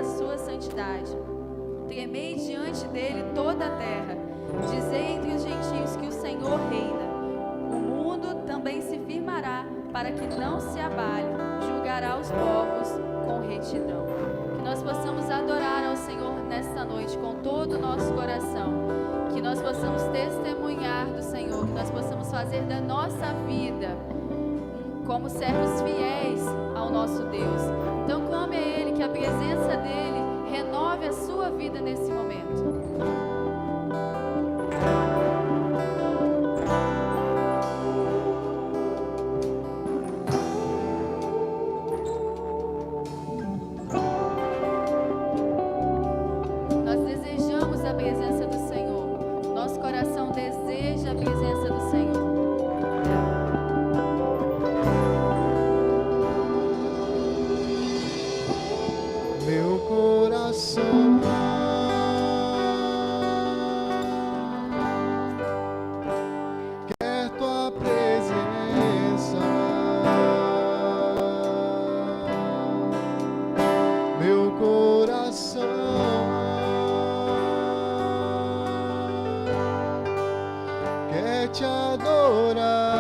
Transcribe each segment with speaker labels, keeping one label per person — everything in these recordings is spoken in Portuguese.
Speaker 1: sua santidade. Tremei diante dele toda a terra. Dizei entre os gentios que o Senhor reina. O mundo também se firmará para que não se abale. Julgará os povos com retidão. Que nós possamos adorar ao Senhor nesta noite com todo o nosso coração. Que nós possamos testemunhar do Senhor. Que nós possamos fazer da nossa vida como servos fiéis ao nosso Deus. Então clame a Ele, que a presença dEle renove a sua vida nesse momento. Nós desejamos a presença do Senhor. Nosso coração deseja a presença do Senhor.
Speaker 2: Meu coração quer tua presença, meu coração quer te adorar.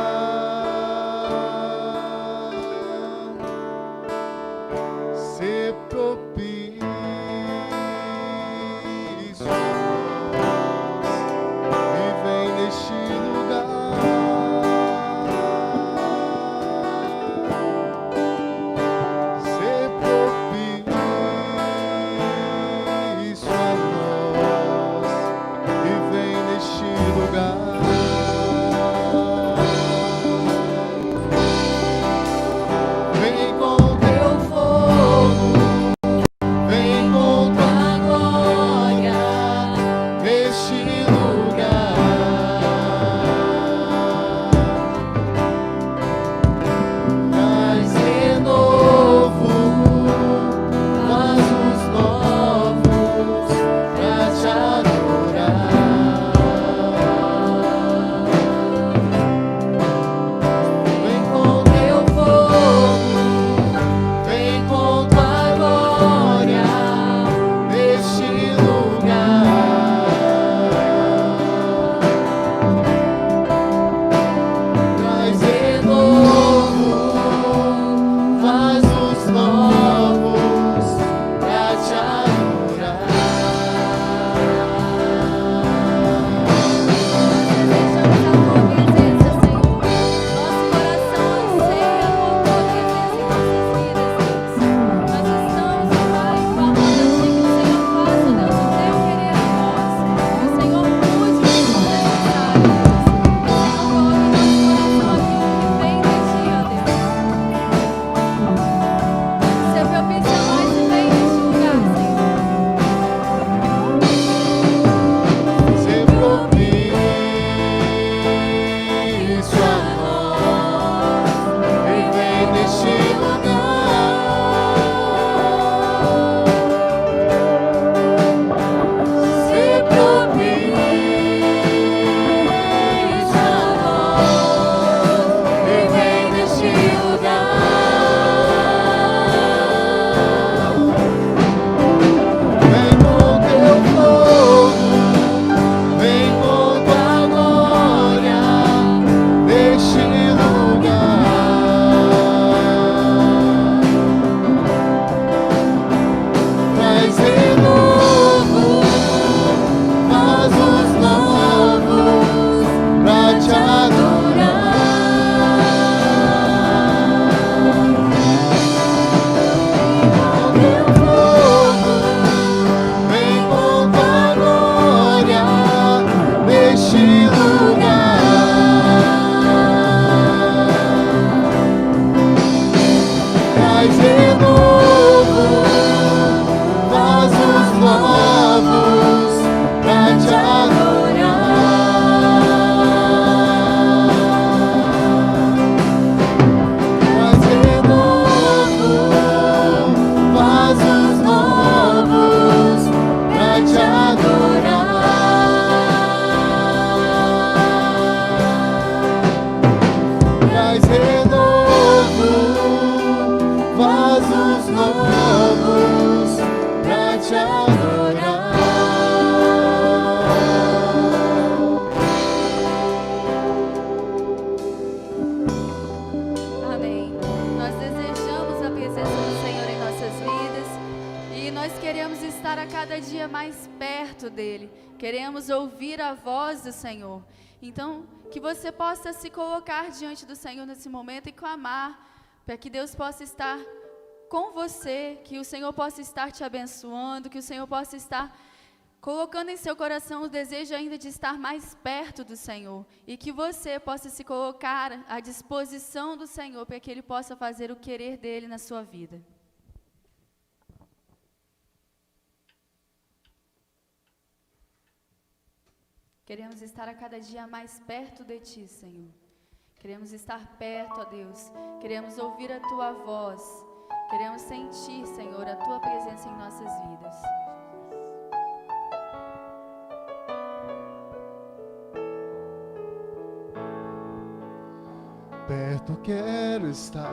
Speaker 2: Se propício
Speaker 1: estar a cada dia mais perto dEle. Queremos ouvir a voz do Senhor. Então, que você possa se colocar diante do Senhor nesse momento e clamar, para que Deus possa estar com você, que o Senhor possa estar te abençoando, que o Senhor possa estar colocando em seu coração o desejo ainda de estar mais perto do Senhor, e que você possa se colocar à disposição do Senhor, para que Ele possa fazer o querer dEle na sua vida. Queremos estar a cada dia mais perto de Ti, Senhor. Queremos estar perto, ó Deus. Queremos ouvir a Tua voz. Queremos sentir, Senhor, a Tua presença em nossas vidas.
Speaker 2: Perto quero estar,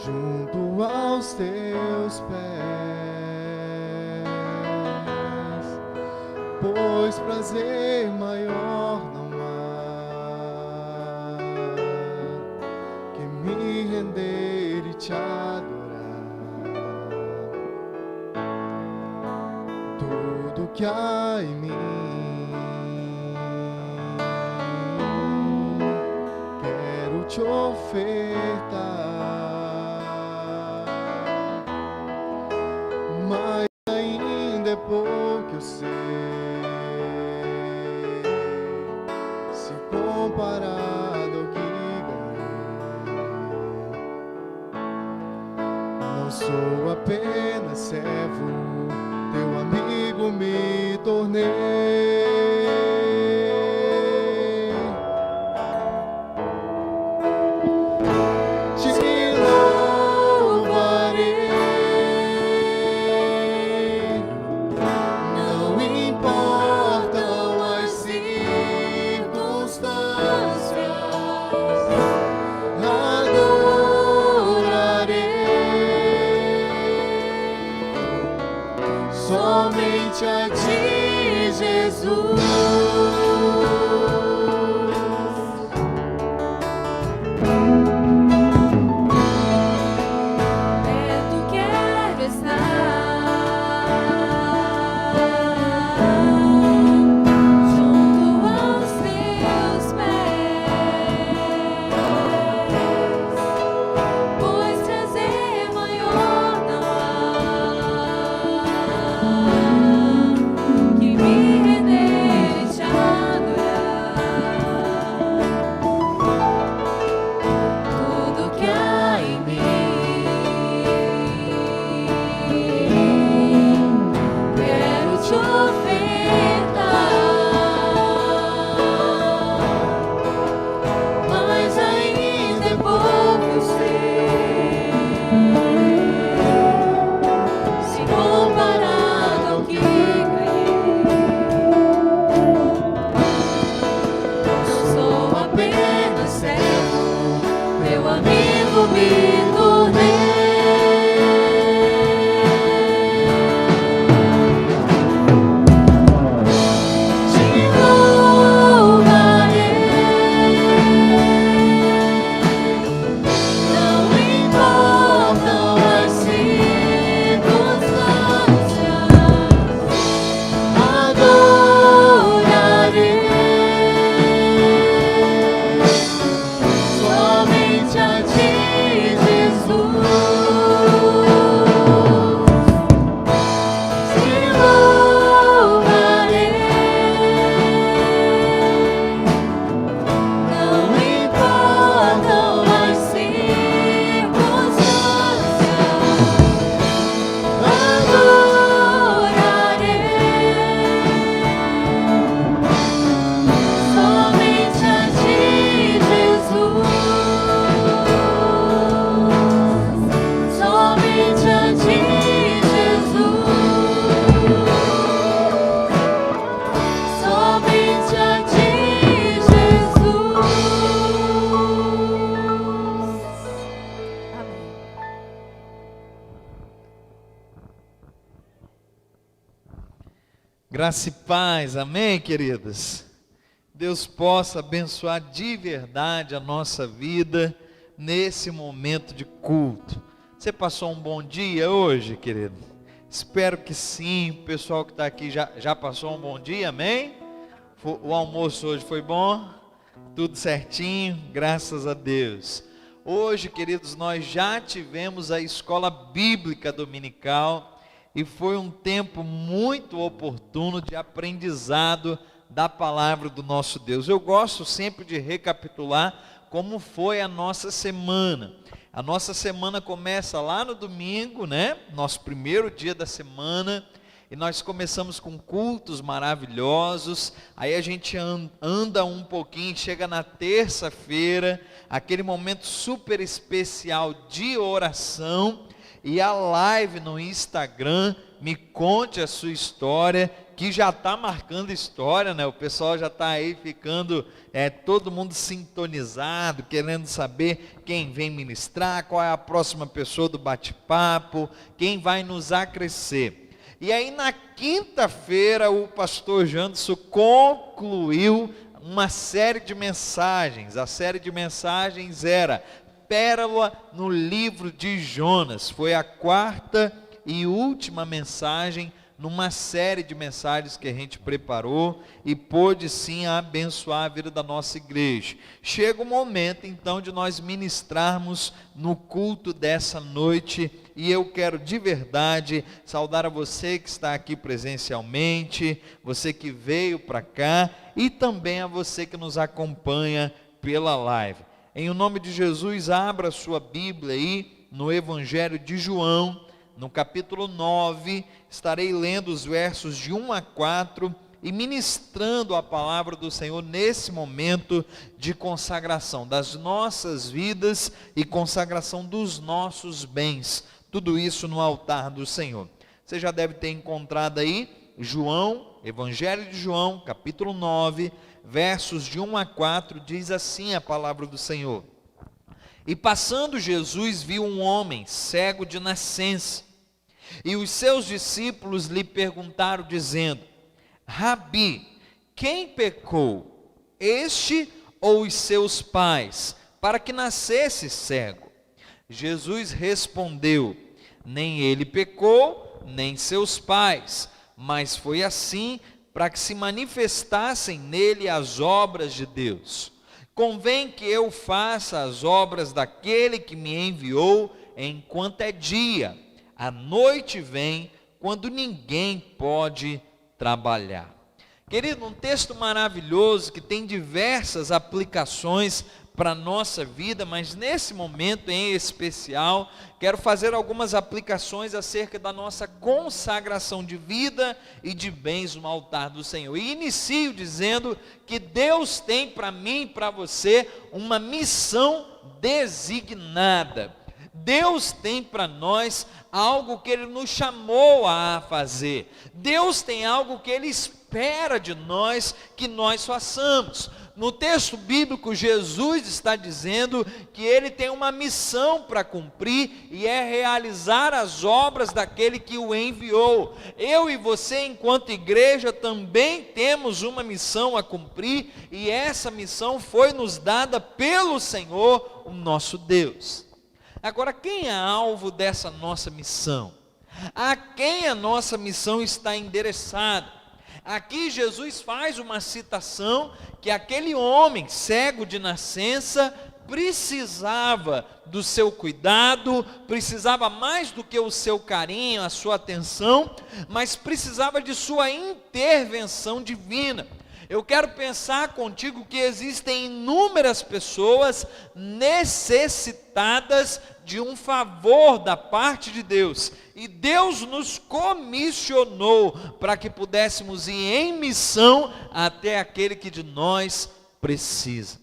Speaker 2: junto aos Teus pés, pois prazer maior não há que me render e Te adorar. Tudo que há em mim Te ofertar, mas ainda é pouco eu sei, se comparado ao que ganhei. Não sou apenas servo, Teu amigo me tornei. Somente a Ti, Jesus.
Speaker 1: Perto quero estar, junto aos Teus pés, pois prazer maior não há que me render e Te adorar. Tudo que há em mim quero Te ofertar, mas ainda é pouco eu sei, se comparado ao que ganhei. Não sou apenas servo, Teu amigo me tornei. Te louvarei, não importam as circunstâncias, adorarei somente a Ti, Jesus. Te louvarei, não importam as circunstâncias, adorarei somente a Ti, Jesus. Somente a Ti, Jesus. Somente a Ti, Jesus. Amém.
Speaker 3: Graça e paz, amém, queridas? Deus possa abençoar de verdade a nossa vida nesse momento de culto. Você passou um bom dia hoje, querido? Espero que sim. O pessoal que está aqui já passou um bom dia, amém? O almoço hoje foi bom? Tudo certinho? Graças a Deus. Hoje, queridos, nós já tivemos a escola bíblica dominical e foi um tempo muito oportuno de aprendizado da palavra do nosso Deus. Eu gosto sempre de recapitular como foi a nossa semana. A nossa semana começa lá no domingo, né? Nosso primeiro dia da semana, e nós começamos com cultos maravilhosos. Aí a gente anda um pouquinho, chega na terça-feira, aquele momento super especial de oração, e a live no Instagram, Me Conte a Sua História, que já está marcando história, né? O pessoal já está aí ficando, todo mundo sintonizado, querendo saber quem vem ministrar, qual é a próxima pessoa do bate-papo, quem vai nos acrescer. E aí na quinta-feira o pastor Janderson concluiu uma série de mensagens. A série de mensagens era Pérola no livro de Jonas. Foi a quarta e última mensagem numa série de mensagens que a gente preparou e pôde sim abençoar a vida da nossa igreja. Chega o momento então de nós ministrarmos no culto dessa noite, e eu quero de verdade saudar a você que está aqui presencialmente, você que veio para cá, e também a você que nos acompanha pela live. Em nome de Jesus, abra sua Bíblia aí no Evangelho de João, no capítulo 9, estarei lendo os versos de 1 a 4 e ministrando a palavra do Senhor nesse momento de consagração das nossas vidas e consagração dos nossos bens. Tudo isso no altar do Senhor. Você já deve ter encontrado aí João, Evangelho de João, capítulo 9, versos de 1 a 4, diz assim a palavra do Senhor. E passando Jesus viu um homem cego de nascença, e os seus discípulos lhe perguntaram dizendo: Rabi, quem pecou, este ou os seus pais, para que nascesse cego? Jesus respondeu: nem ele pecou, nem seus pais, mas foi assim para que se manifestassem nele as obras de Deus. Convém que eu faça as obras daquele que me enviou enquanto é dia. A noite vem, quando ninguém pode trabalhar. Querido, um texto maravilhoso que tem diversas aplicações para a nossa vida, mas nesse momento em especial, quero fazer algumas aplicações acerca da nossa consagração de vida e de bens no altar do Senhor. E inicio dizendo que Deus tem para mim e para você uma missão designada. Deus tem para nós algo que Ele nos chamou a fazer. Deus tem algo que Ele espera de nós que nós façamos. No texto bíblico, Jesus está dizendo que Ele tem uma missão para cumprir, e é realizar as obras daquele que o enviou. Eu e você, enquanto igreja, também temos uma missão a cumprir, e essa missão foi nos dada pelo Senhor, o nosso Deus. Agora, quem é alvo dessa nossa missão? A quem a nossa missão está endereçada? Aqui Jesus faz uma citação que aquele homem cego de nascença precisava do seu cuidado, precisava mais do que o seu carinho, a sua atenção, mas precisava de sua intervenção divina. Eu quero pensar contigo que existem inúmeras pessoas necessitadas de um favor da parte de Deus, e Deus nos comissionou para que pudéssemos ir em missão até aquele que de nós precisa.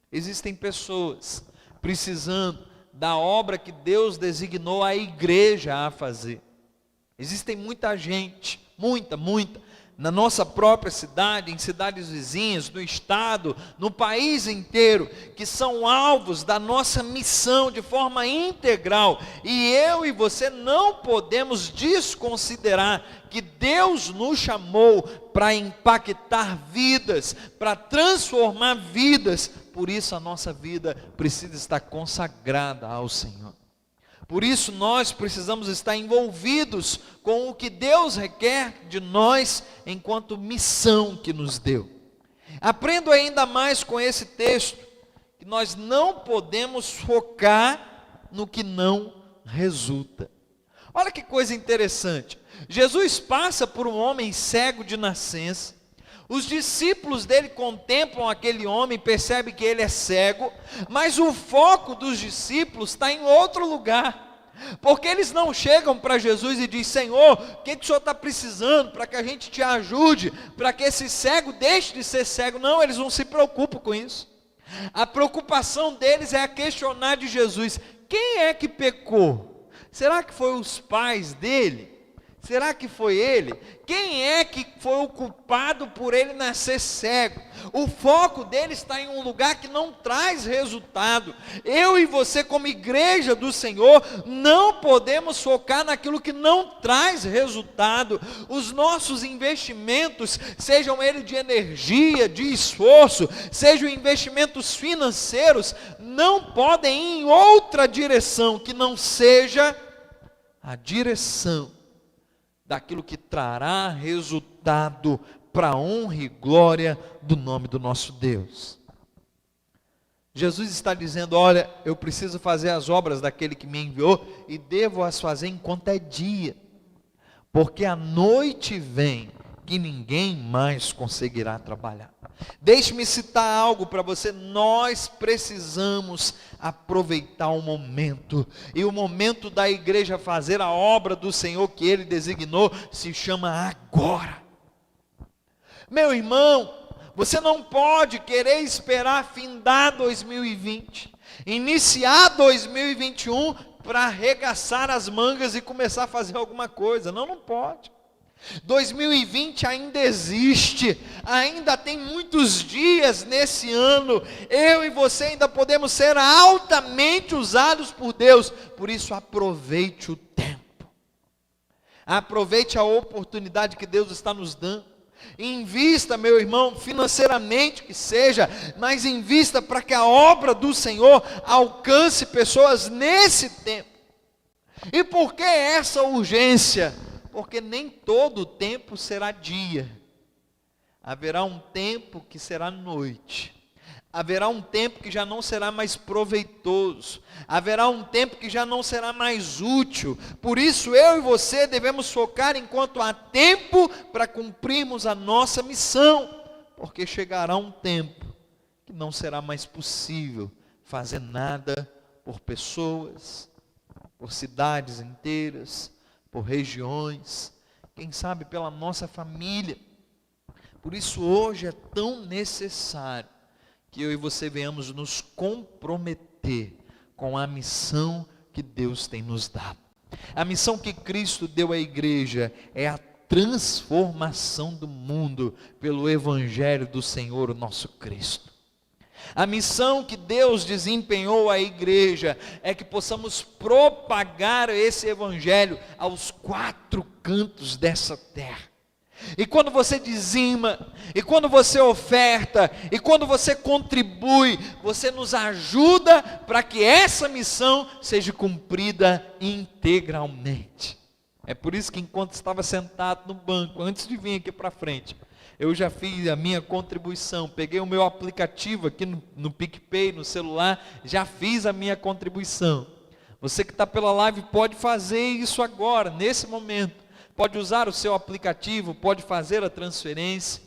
Speaker 3: Existem pessoas precisando da obra que Deus designou a igreja a fazer. Existem muita gente, muita, na nossa própria cidade, em cidades vizinhas, no estado, no país inteiro, que são alvos da nossa missão de forma integral, e eu e você não podemos desconsiderar que Deus nos chamou para impactar vidas, para transformar vidas. Por isso a nossa vida precisa estar consagrada ao Senhor. Por isso nós precisamos estar envolvidos com o que Deus requer de nós enquanto missão que nos deu. Aprendo ainda mais com esse texto, que nós não podemos focar no que não resulta. Olha que coisa interessante. Jesus passa por um homem cego de nascença. Os discípulos dele contemplam aquele homem, percebem que ele é cego, mas o foco dos discípulos está em outro lugar. Porque eles não chegam para Jesus e dizem: Senhor, o que o Senhor está precisando para que a gente te ajude, para que esse cego deixe de ser cego? Não, eles não se preocupam com isso. A preocupação deles é a questionar de Jesus: quem é que pecou? Será que foi os pais dele? Será que foi ele? Quem é que foi o culpado por ele nascer cego? O foco dele está em um lugar que não traz resultado. Eu e você, como igreja do Senhor, não podemos focar naquilo que não traz resultado. Os nossos investimentos, sejam eles de energia, de esforço, sejam investimentos financeiros, não podem ir em outra direção que não seja a direção daquilo que trará resultado para a honra e glória do nome do nosso Deus. Jesus está dizendo: olha, eu preciso fazer as obras daquele que me enviou e devo as fazer enquanto é dia, porque a noite vem que ninguém mais conseguirá trabalhar. Deixe-me citar algo para você. Nós precisamos aproveitar o momento, e o momento da igreja fazer a obra do Senhor que Ele designou se chama agora. Meu irmão, você não pode querer esperar findar 2020, iniciar 2021 para arregaçar as mangas e começar a fazer alguma coisa. Não pode. 2020 ainda existe, ainda tem muitos dias nesse ano. Eu e você ainda podemos ser altamente usados por Deus. Por isso, aproveite o tempo, aproveite a oportunidade que Deus está nos dando. Invista, meu irmão, financeiramente que seja, mas invista para que a obra do Senhor alcance pessoas nesse tempo. E por que essa urgência? Porque nem todo o tempo será dia. Haverá um tempo que será noite. Haverá um tempo que já não será mais proveitoso. Haverá um tempo que já não será mais útil. Por isso eu e você devemos focar enquanto há tempo para cumprirmos a nossa missão. Porque chegará um tempo que não será mais possível fazer nada por pessoas, por cidades inteiras, por regiões, quem sabe pela nossa família. Por isso hoje é tão necessário que eu e você venhamos nos comprometer com a missão que Deus tem nos dado. A missão que Cristo deu à igreja é a transformação do mundo pelo Evangelho do Senhor, o nosso Cristo. A missão que Deus desempenhou à igreja é que possamos propagar esse evangelho aos 4 cantos dessa terra. E quando você dizima, e quando você oferta, e quando você contribui, você nos ajuda para que essa missão seja cumprida integralmente. É por isso que enquanto estava sentado no banco, antes de vir aqui para frente, eu já fiz a minha contribuição, peguei o meu aplicativo aqui no PicPay, no celular, já fiz a minha contribuição. Você que está pela live pode fazer isso agora, nesse momento. Pode usar o seu aplicativo, pode fazer a transferência.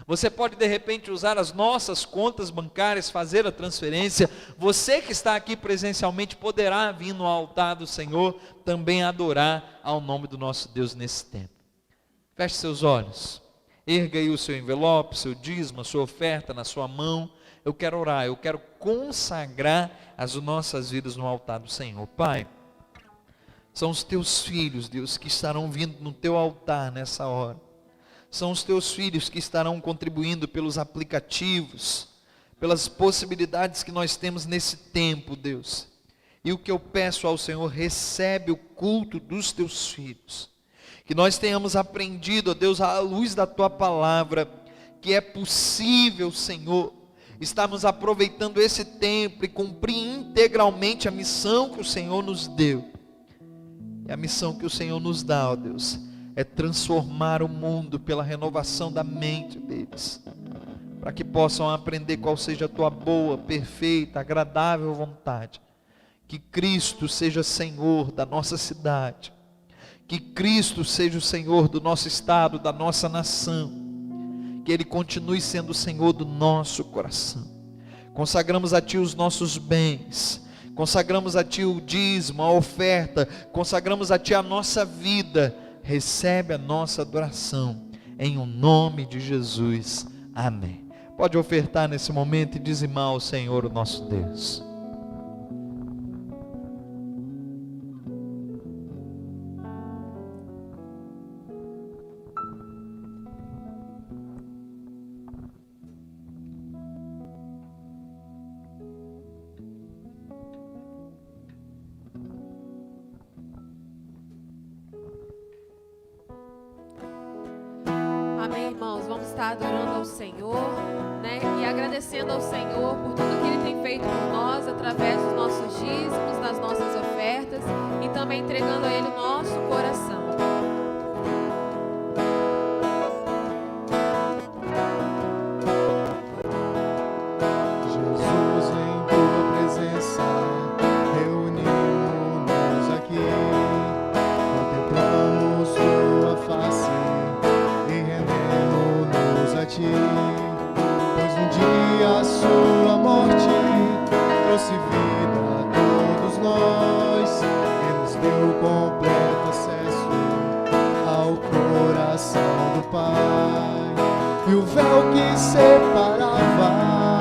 Speaker 3: Você pode de repente usar as nossas contas bancárias, fazer a transferência. Você que está aqui presencialmente poderá vir no altar do Senhor, também adorar ao nome do nosso Deus nesse tempo. Feche seus olhos. Erga aí o seu envelope, seu dízimo, a sua oferta na sua mão. Eu quero orar, eu quero consagrar as nossas vidas no altar do Senhor. Pai, são os teus filhos, Deus, que estarão vindo no teu altar nessa hora. São os teus filhos que estarão contribuindo pelos aplicativos, pelas possibilidades que nós temos nesse tempo, Deus. E o que eu peço ao Senhor, recebe o culto dos teus filhos. Que nós tenhamos aprendido, ó Deus, à luz da tua palavra, que é possível, Senhor, estarmos aproveitando esse tempo e cumprir integralmente a missão que o Senhor nos deu. E a missão que o Senhor nos dá, ó Deus, é transformar o mundo pela renovação da mente deles, para que possam aprender qual seja a tua boa, perfeita, agradável vontade. Que Cristo seja Senhor da nossa cidade, que Cristo seja o Senhor do nosso estado, da nossa nação, que Ele continue sendo o Senhor do nosso coração. Consagramos a Ti os nossos bens, consagramos a Ti o dízimo, a oferta, consagramos a Ti a nossa vida. Recebe a nossa adoração, em o nome de Jesus, amém. Pode ofertar nesse momento e dizimar ao Senhor o nosso Deus.
Speaker 4: Amém, irmãos? Vamos estar adorando ao Senhor, né? E agradecendo ao Senhor por tudo que Ele tem feito por nós, através dos nossos dízimos, das nossas ofertas, e também entregando a Ele o nosso coração.
Speaker 2: Jesus, em tua presença, reunimos-nos aqui, contemplamos tua face e rendemos-nos a ti, pois um dia a sua morte trouxe vida a todos nós e nos deu completo acesso ao coração do Pai. E o véu que separava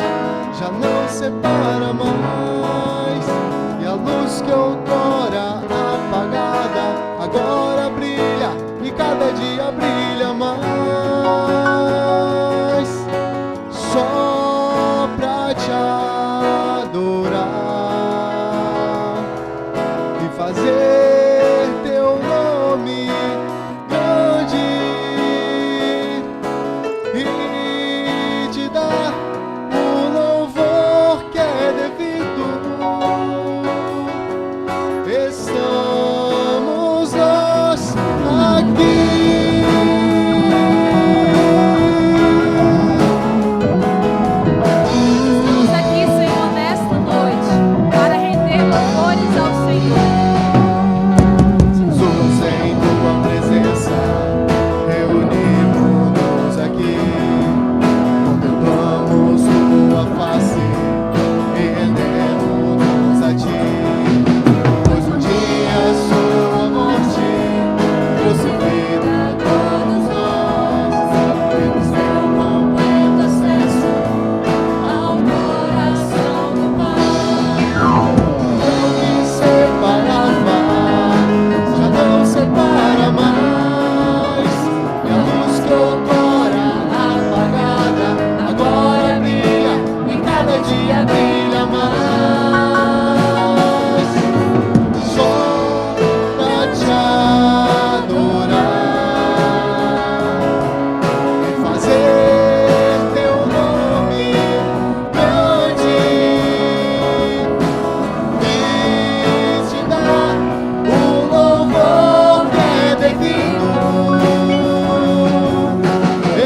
Speaker 2: já não separa mais, e a luz que outrora apagada agora brilha, e cada dia brilha mais, só pra te adorar e fazer teu nome grande e te dar o louvor que é devido. Estamos nós aqui.
Speaker 4: Estamos aqui, Senhor, nesta noite, para render louvores ao Senhor.
Speaker 2: Jesus, em tua presença, reunimos-nos aqui, contemplamos tua face e rendemos-nos a ti, pois um dia a sua morte trouxe vida a todos nós e nos deu completo acesso ao coração do Pai. O que separava já não separa mais, e a luz que outrora apagada agora brilha, e cada dia brilha mais, só pra te adorar e fazer teu nome grande e te dar o louvor que é devido.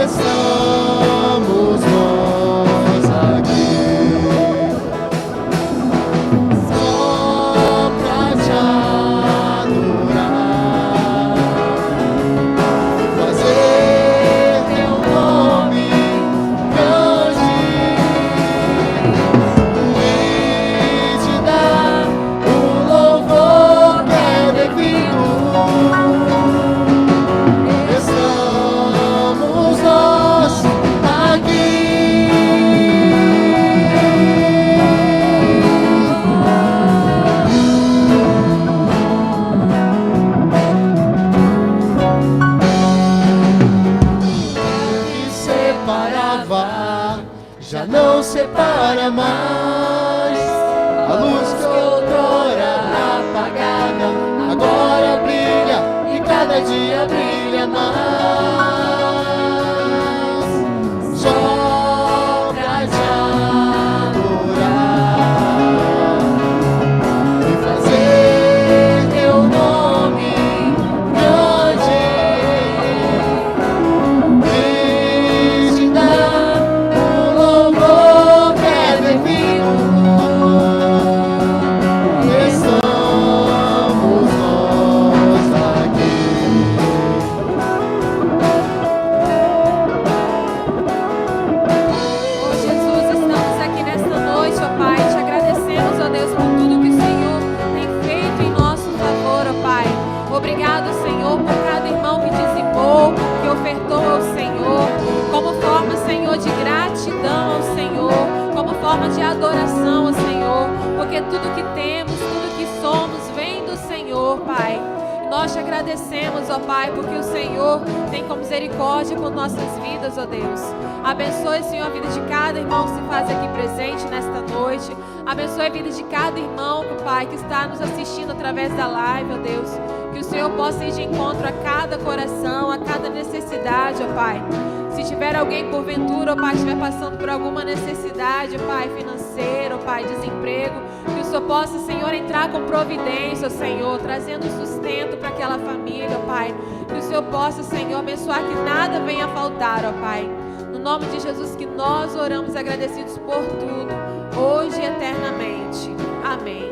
Speaker 2: Estamos nós aqui, só pra te adorar e fazer teu nome grande e te dar o louvor que é devido. Estamos nós aqui. Que separava já não separa mais, a luz que outrora apagada agora brilha, e cada dia brilha mais, só pra te adorar e fazer teu nome
Speaker 4: Obrigado, Senhor, por cada irmão que dizimou, que ofertou ao Senhor, como forma, Senhor, de gratidão ao Senhor, como forma de adoração ao Senhor, porque tudo que temos, tudo que somos, vem do Senhor, Pai. Nós te agradecemos, ó Pai, porque o Senhor tem com misericórdia com nossas vidas, ó Deus. Abençoe, Senhor, a vida de cada irmão que se faz aqui presente nesta noite. Abençoe a vida de cada irmão, Pai, que está nos assistindo através da live, ó Deus. Que o Senhor possa ir de encontro a cada coração, a cada necessidade, ó Pai. Se tiver alguém porventura, ó Pai, que estiver passando por alguma necessidade, ó Pai, financeira, ó Pai, desemprego, que o Senhor possa, Senhor, entrar com providência, ó Senhor, trazendo sustento para aquela família, ó Pai. Que o Senhor possa, Senhor, abençoar que nada venha a faltar, ó Pai. No nome de Jesus que nós oramos agradecidos por tudo, hoje e eternamente. Amém.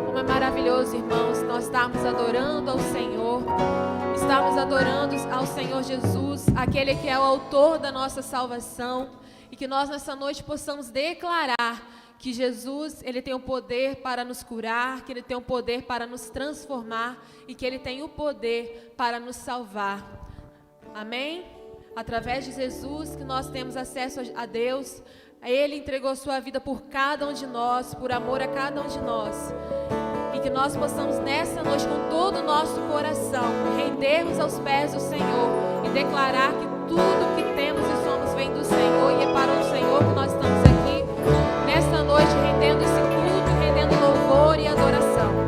Speaker 4: Como é maravilhoso, irmãos, nós estamos adorando ao Senhor. Estamos adorando ao Senhor Jesus, aquele que é o autor da nossa salvação, e que nós nessa noite possamos declarar que Jesus, Ele tem o poder para nos curar, que Ele tem o poder para nos transformar e que Ele tem o poder para nos salvar. Amém? Através de Jesus que nós temos acesso a Deus. Ele entregou sua vida por cada um de nós, por amor a cada um de nós. E que nós possamos nessa noite, com todo o nosso coração, rendermos aos pés do Senhor e declarar que tudo que temos e somos vem do Senhor, e é para o Senhor que nós estamos aqui nesta noite, rendendo esse culto, rendendo louvor e adoração.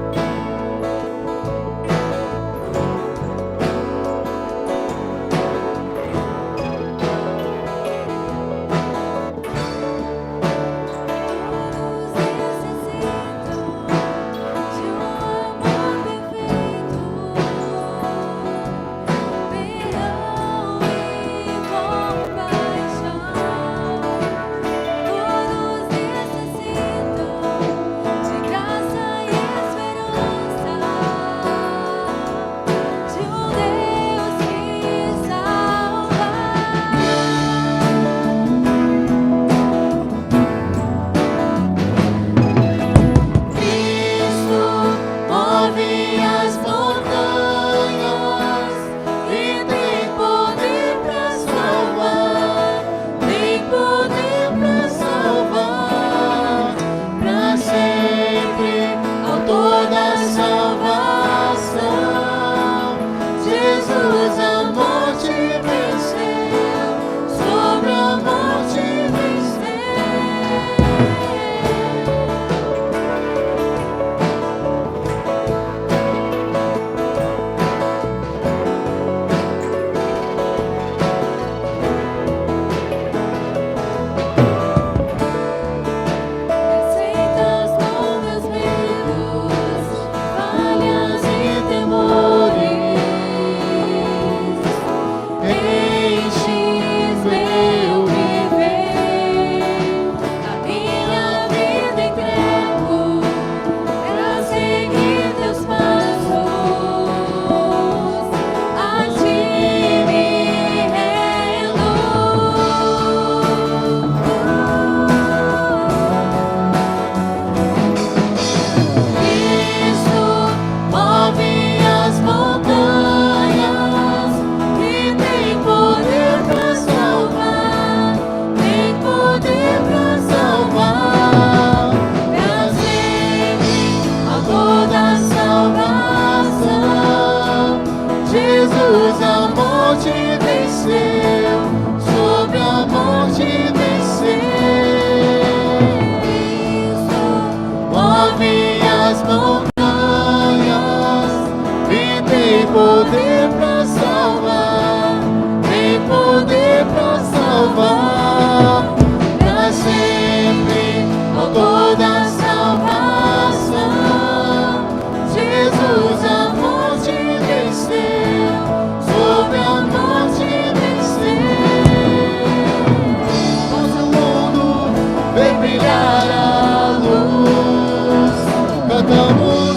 Speaker 2: Cantamos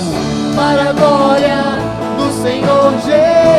Speaker 2: para a glória do Senhor Jesus.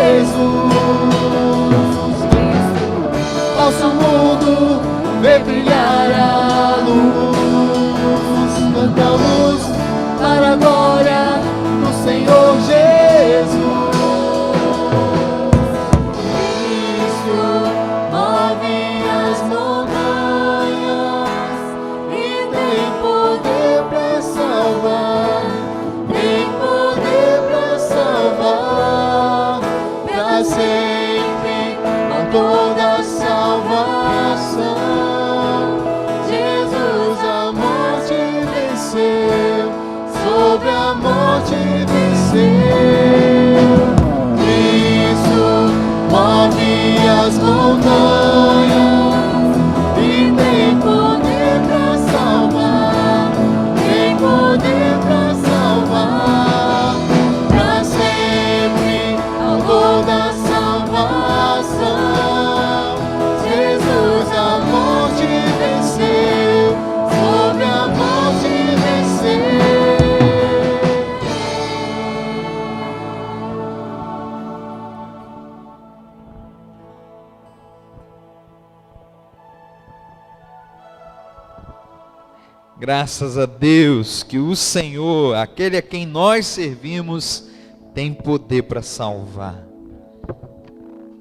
Speaker 3: Graças a Deus que o Senhor, aquele a quem nós servimos, tem poder para salvar.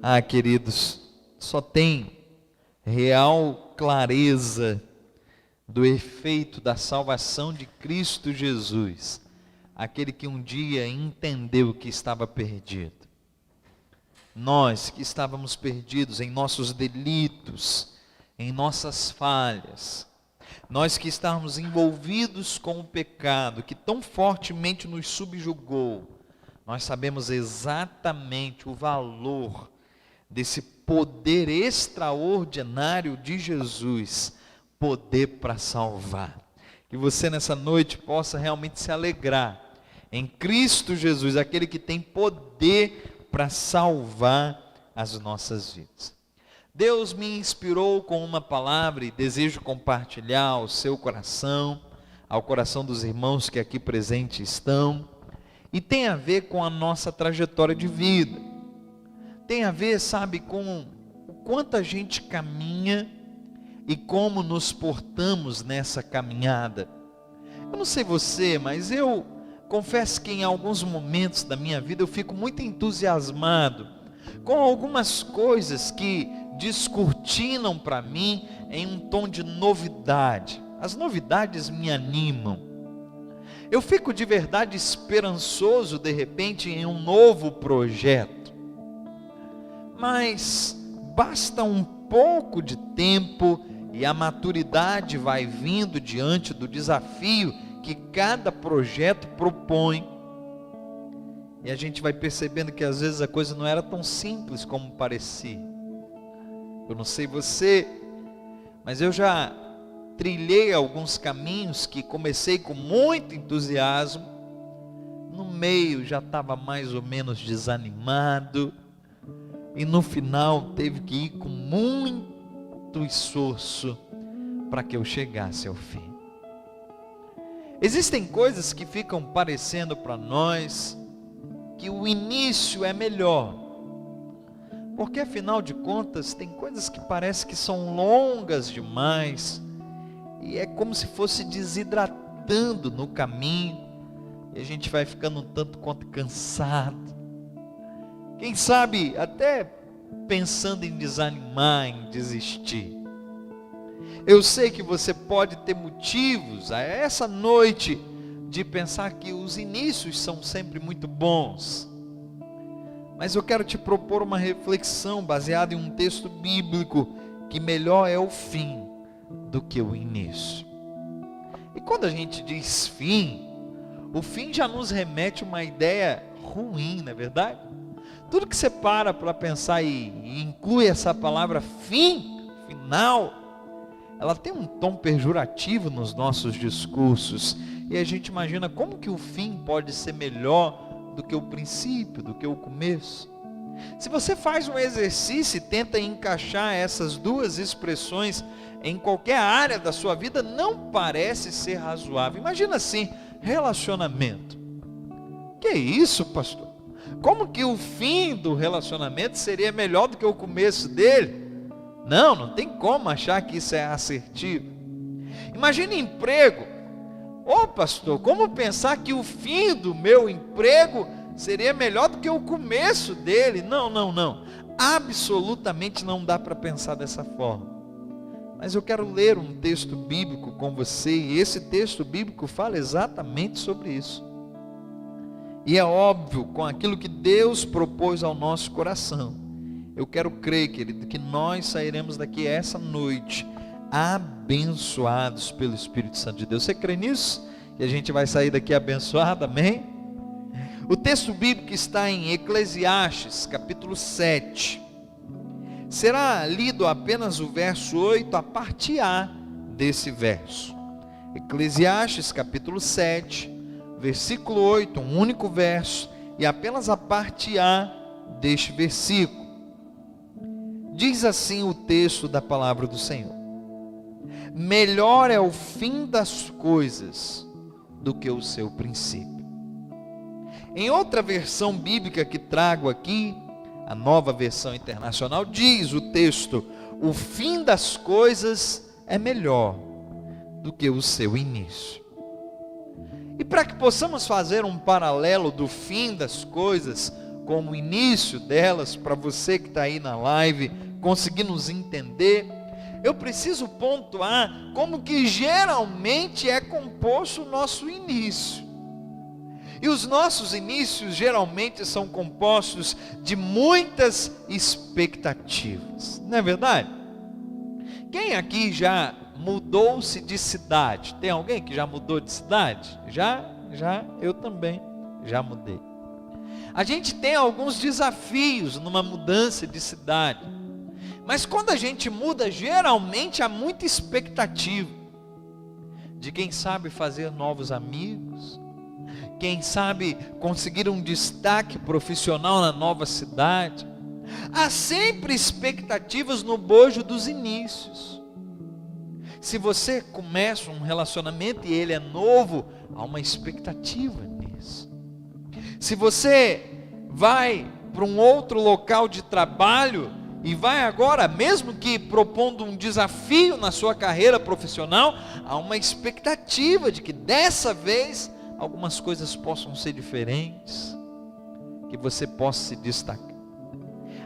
Speaker 3: Ah, queridos, só tem real clareza do efeito da salvação de Cristo Jesus, aquele que um dia entendeu que estava perdido. Nós que estávamos perdidos em nossos delitos, em nossas falhas, nós que estávamos envolvidos com o pecado que tão fortemente nos subjugou, nós sabemos exatamente o valor desse poder extraordinário de Jesus, poder para salvar. Que você nessa noite possa realmente se alegrar em Cristo Jesus, aquele que tem poder para salvar as nossas vidas. Deus me inspirou com uma palavra e desejo compartilhar ao seu coração, ao coração dos irmãos que aqui presentes estão, e tem a ver com a nossa trajetória de vida. Tem a ver, sabe, com o quanto a gente caminha e como nos portamos nessa caminhada. Eu não sei você, mas eu confesso que em alguns momentos da minha vida eu fico muito entusiasmado com algumas coisas que descortinam para mim em um tom de novidade. As novidades me animam. Eu fico de verdade esperançoso de repente em um novo projeto. Mas basta um pouco de tempo e a maturidade vai vindo diante do desafio que cada projeto propõe. E a gente vai percebendo que às vezes a coisa não era tão simples como parecia. Eu não sei você, mas eu já trilhei alguns caminhos que comecei com muito entusiasmo, no meio já estava mais ou menos desanimado, e no final teve que ir com muito esforço para que eu chegasse ao fim. Existem coisas que ficam parecendo para nós que o início é melhor, porque afinal de contas tem coisas que parece que são longas demais, e é como se fosse desidratando no caminho, e a gente vai ficando um tanto quanto cansado, quem sabe até pensando em desanimar, em desistir. Eu sei que você pode ter motivos a essa noite de pensar que os inícios são sempre muito bons, mas eu quero te propor uma reflexão baseada em um texto bíblico, que melhor é o fim do que o início. E quando a gente diz fim, o fim já nos remete a uma ideia ruim, não é verdade? Tudo que você para pensar e inclui essa palavra fim, final, ela tem um tom pejorativo nos nossos discursos, e a gente imagina como que o fim pode ser melhor do que o princípio, do que o começo. Se você faz um exercício e tenta encaixar essas duas expressões em qualquer área da sua vida, não parece ser razoável. Imagina assim, relacionamento. Que isso, pastor? Como que o fim do relacionamento seria melhor do que o começo dele? Não tem como achar que isso é assertivo. Imagine emprego. Ô pastor, como pensar que o fim do meu emprego seria melhor do que o começo dele? Não. Absolutamente não dá para pensar dessa forma. Mas eu quero ler um texto bíblico com você, e esse texto bíblico fala exatamente sobre isso. E é óbvio, com aquilo que Deus propôs ao nosso coração, eu quero crer, querido, que nós sairemos daqui essa noite abençoados pelo Espírito Santo de Deus. Você crê nisso? Que a gente vai sair daqui abençoado, amém? O texto bíblico está em Eclesiastes, capítulo 7. Será lido apenas o verso 8, a parte A desse verso. Eclesiastes, capítulo 7, versículo 8, um único verso, e apenas a parte A deste versículo. Diz assim o texto da palavra do Senhor: melhor é o fim das coisas do que o seu princípio. Em outra versão bíblica que trago aqui, a Nova Versão Internacional, diz o texto: o fim das coisas é melhor do que o seu início. E para que possamos fazer um paralelo do fim das coisas com o início delas, para você que está aí na live conseguir nos entender, eu preciso pontuar como que geralmente é composto o nosso início. E os nossos inícios geralmente são compostos de muitas expectativas, não é verdade? Quem aqui já mudou-se de cidade? Tem alguém que já mudou de cidade? Já, eu também já mudei. A gente tem alguns desafios numa mudança de cidade, mas quando a gente muda, geralmente há muita expectativa de quem sabe fazer novos amigos, quem sabe conseguir um destaque profissional na nova cidade. Há sempre expectativas no bojo dos inícios. Se você começa um relacionamento e ele é novo, há uma expectativa nisso. Se você vai para um outro local de trabalho e vai agora, mesmo que propondo um desafio na sua carreira profissional, há uma expectativa de que dessa vez algumas coisas possam ser diferentes, que você possa se destacar.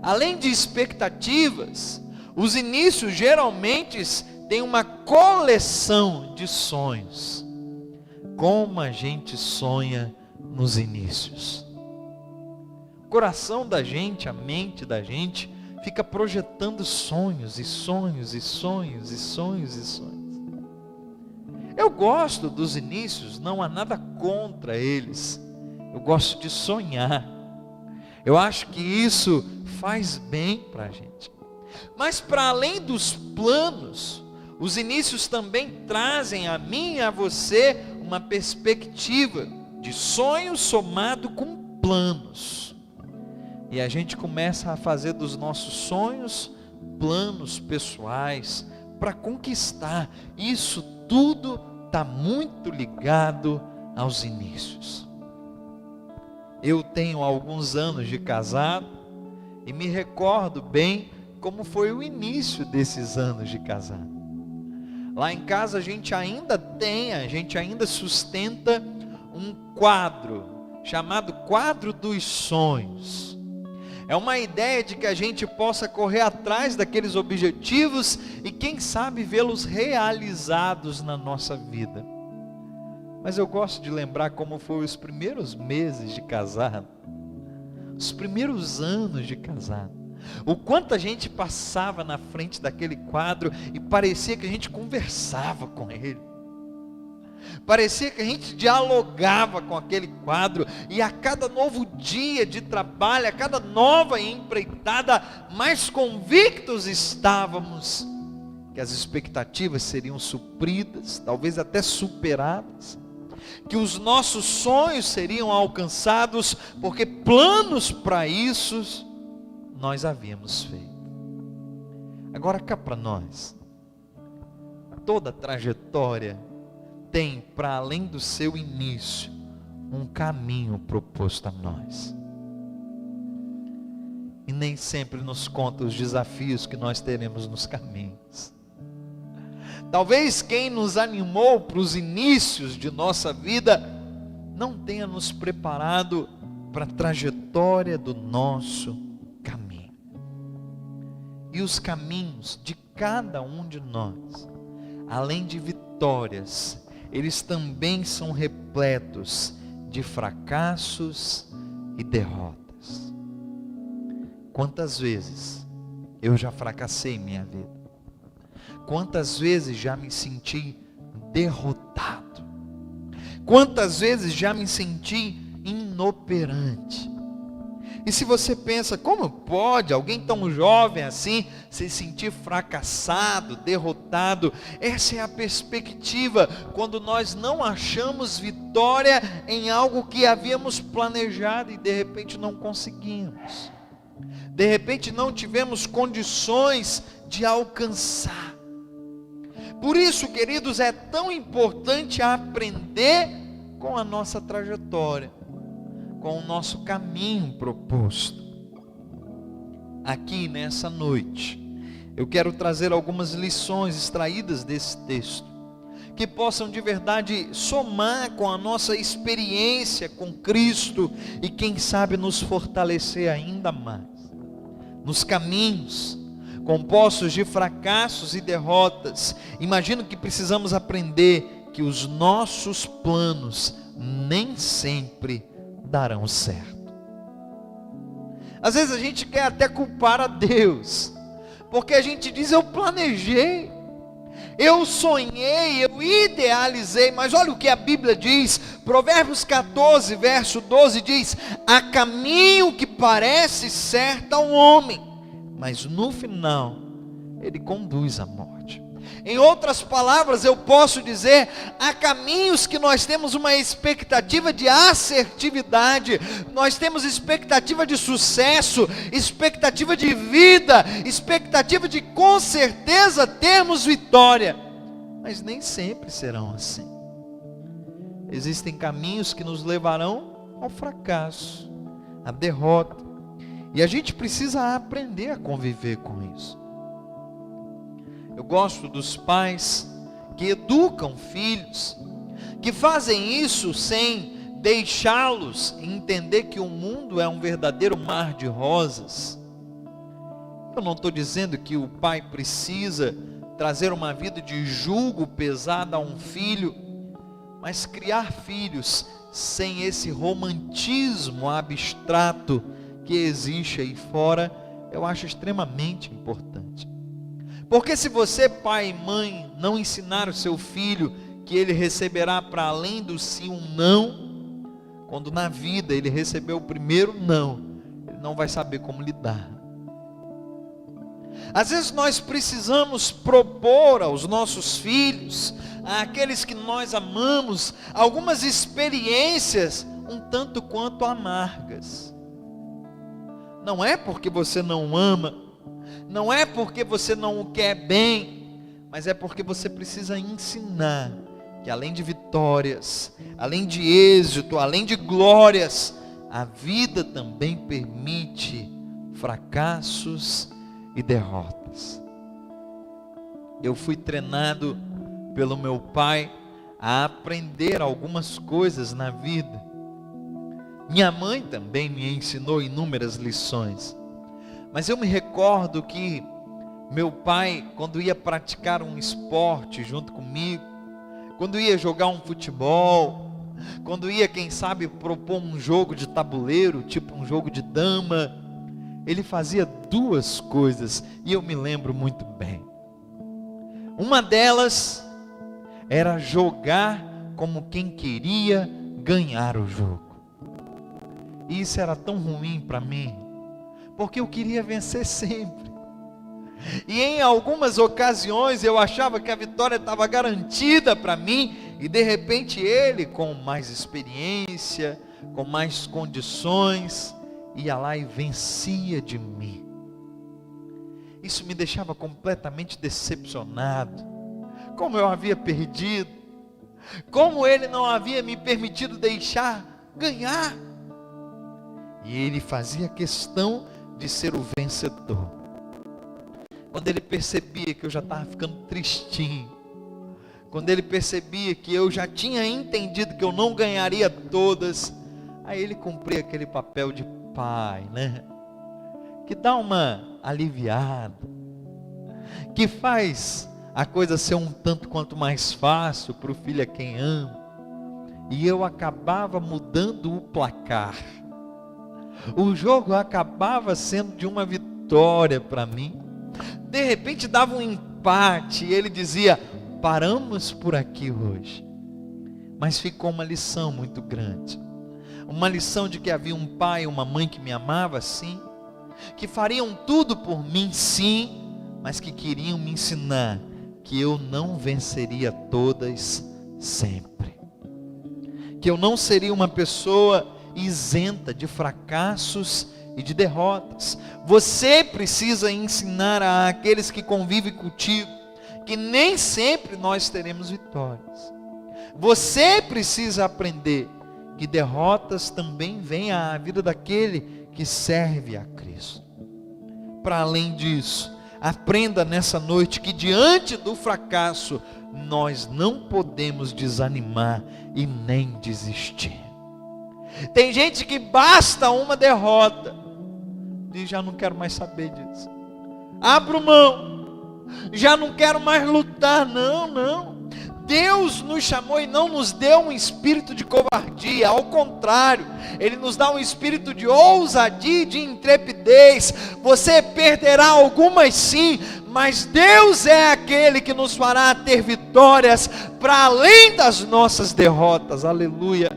Speaker 3: Além de expectativas, os inícios geralmente têm uma coleção de sonhos. Como a gente sonha nos inícios. O coração da gente, a mente da gente, fica projetando sonhos e sonhos e sonhos e sonhos e sonhos. Eu gosto dos inícios, não há nada contra eles. Eu gosto de sonhar. Eu acho que isso faz bem para a gente. Mas para além dos planos, os inícios também trazem a mim e a você uma perspectiva de sonho somado com planos. E a gente começa a fazer dos nossos sonhos planos pessoais para conquistar. Isso tudo está muito ligado aos inícios. Eu tenho alguns anos de casado e me recordo bem como foi o início desses anos de casado. Lá em casa a gente ainda sustenta um quadro chamado Quadro dos Sonhos. É uma ideia de que a gente possa correr atrás daqueles objetivos e quem sabe vê-los realizados na nossa vida. Mas eu gosto de lembrar como foram os primeiros meses de casado, os primeiros anos de casado. O quanto a gente passava na frente daquele quadro e parecia que a gente conversava com ele. Parecia que a gente dialogava com aquele quadro, e a cada novo dia de trabalho, a cada nova empreitada, mais convictos estávamos que as expectativas seriam supridas, talvez até superadas, que os nossos sonhos seriam alcançados, porque planos para isso nós havíamos feito. Agora cá para nós, toda trajetória tem, para além do seu início, um caminho proposto a nós. E nem sempre nos conta os desafios que nós teremos nos caminhos. Talvez quem nos animou para os inícios de nossa vida não tenha nos preparado para a trajetória do nosso caminho. E os caminhos de cada um de nós, além de vitórias, eles também são repletos de fracassos e derrotas. Quantas vezes eu já fracassei em minha vida? Quantas vezes já me senti derrotado? Quantas vezes já me senti inoperante? E se você pensa, como pode alguém tão jovem assim se sentir fracassado, derrotado? Essa é a perspectiva quando nós não achamos vitória em algo que havíamos planejado e de repente não conseguimos. De repente não tivemos condições de alcançar. Por isso, queridos, é tão importante aprender com a nossa trajetória, com o nosso caminho proposto. Aqui nessa noite, eu quero trazer algumas lições extraídas desse texto, que possam de verdade somar com a nossa experiência com Cristo e quem sabe nos fortalecer ainda mais nos caminhos compostos de fracassos e derrotas. Imagino que precisamos aprender que os nossos planos nem sempre darão certo. Às vezes a gente quer até culpar a Deus, porque a gente diz: eu planejei, eu sonhei, eu idealizei. Mas olha o que a Bíblia diz, Provérbios 14, verso 12 diz: há caminho que parece certo ao homem, mas no final ele conduz à morte. Em outras palavras, eu posso dizer, há caminhos que nós temos uma expectativa de assertividade, nós temos expectativa de sucesso, expectativa de vida, expectativa de com certeza termos vitória, mas nem sempre serão assim. Existem caminhos que nos levarão ao fracasso, à derrota, e a gente precisa aprender a conviver com isso. Eu gosto dos pais que educam filhos, que fazem isso sem deixá-los entender que o mundo é um verdadeiro mar de rosas. Eu não estou dizendo que o pai precisa trazer uma vida de jugo pesado a um filho, mas criar filhos sem esse romantismo abstrato que existe aí fora, eu acho extremamente importante. Porque se você, pai e mãe, não ensinar o seu filho que ele receberá para além do sim um não, quando na vida ele recebeu o primeiro não, ele não vai saber como lidar. Às vezes nós precisamos propor aos nossos filhos, àqueles que nós amamos, algumas experiências um tanto quanto amargas. Não é porque você não ama, não é porque você não o quer bem, mas é porque você precisa ensinar que além de vitórias, além de êxito, além de glórias, a vida também permite fracassos e derrotas. Eu fui treinado pelo meu pai a aprender algumas coisas na vida. Minha mãe também me ensinou inúmeras lições. Mas eu me recordo que meu pai, quando ia praticar um esporte junto comigo, quando ia jogar um futebol, quando ia, quem sabe, propor um jogo de tabuleiro, tipo um jogo de dama, ele fazia duas coisas, e eu me lembro muito bem. Uma delas era jogar como quem queria ganhar o jogo. E isso era tão ruim para mim, porque eu queria vencer sempre. E em algumas ocasiões eu achava que a vitória estava garantida para mim, e de repente ele, com mais experiência, com mais condições, ia lá e vencia de mim. Isso me deixava completamente decepcionado. Como eu havia perdido, como ele não havia me permitido deixar ganhar. E ele fazia questão de ser o vencedor. Quando ele percebia que eu já estava ficando tristinho, quando ele percebia que eu já tinha entendido que eu não ganharia todas, aí ele cumpria aquele papel de pai, né? Que dá uma aliviada, que faz a coisa ser um tanto quanto mais fácil para o filho a quem ama. E eu acabava mudando o placar. O jogo acabava sendo de uma vitória para mim. De repente dava um empate e ele dizia: paramos por aqui hoje. Mas ficou uma lição muito grande. Uma lição de que havia um pai e uma mãe que me amavam, sim, que fariam tudo por mim, sim, mas que queriam me ensinar que eu não venceria todas sempre. Que eu não seria uma pessoa isenta de fracassos e de derrotas. Você precisa ensinar àqueles que convivem contigo que nem sempre nós teremos vitórias. Você precisa aprender que derrotas também vêm à vida daquele que serve a Cristo. Para além disso, aprenda nessa noite que diante do fracasso, nós não podemos desanimar e nem desistir. Tem gente que basta uma derrota e já não quero mais saber disso. Abro mão, já não quero mais lutar. Não. Deus nos chamou e não nos deu um espírito de covardia, ao contrário, Ele nos dá um espírito de ousadia e de intrepidez. Você perderá algumas sim, mas Deus é aquele que nos fará ter vitórias para além das nossas derrotas. Aleluia.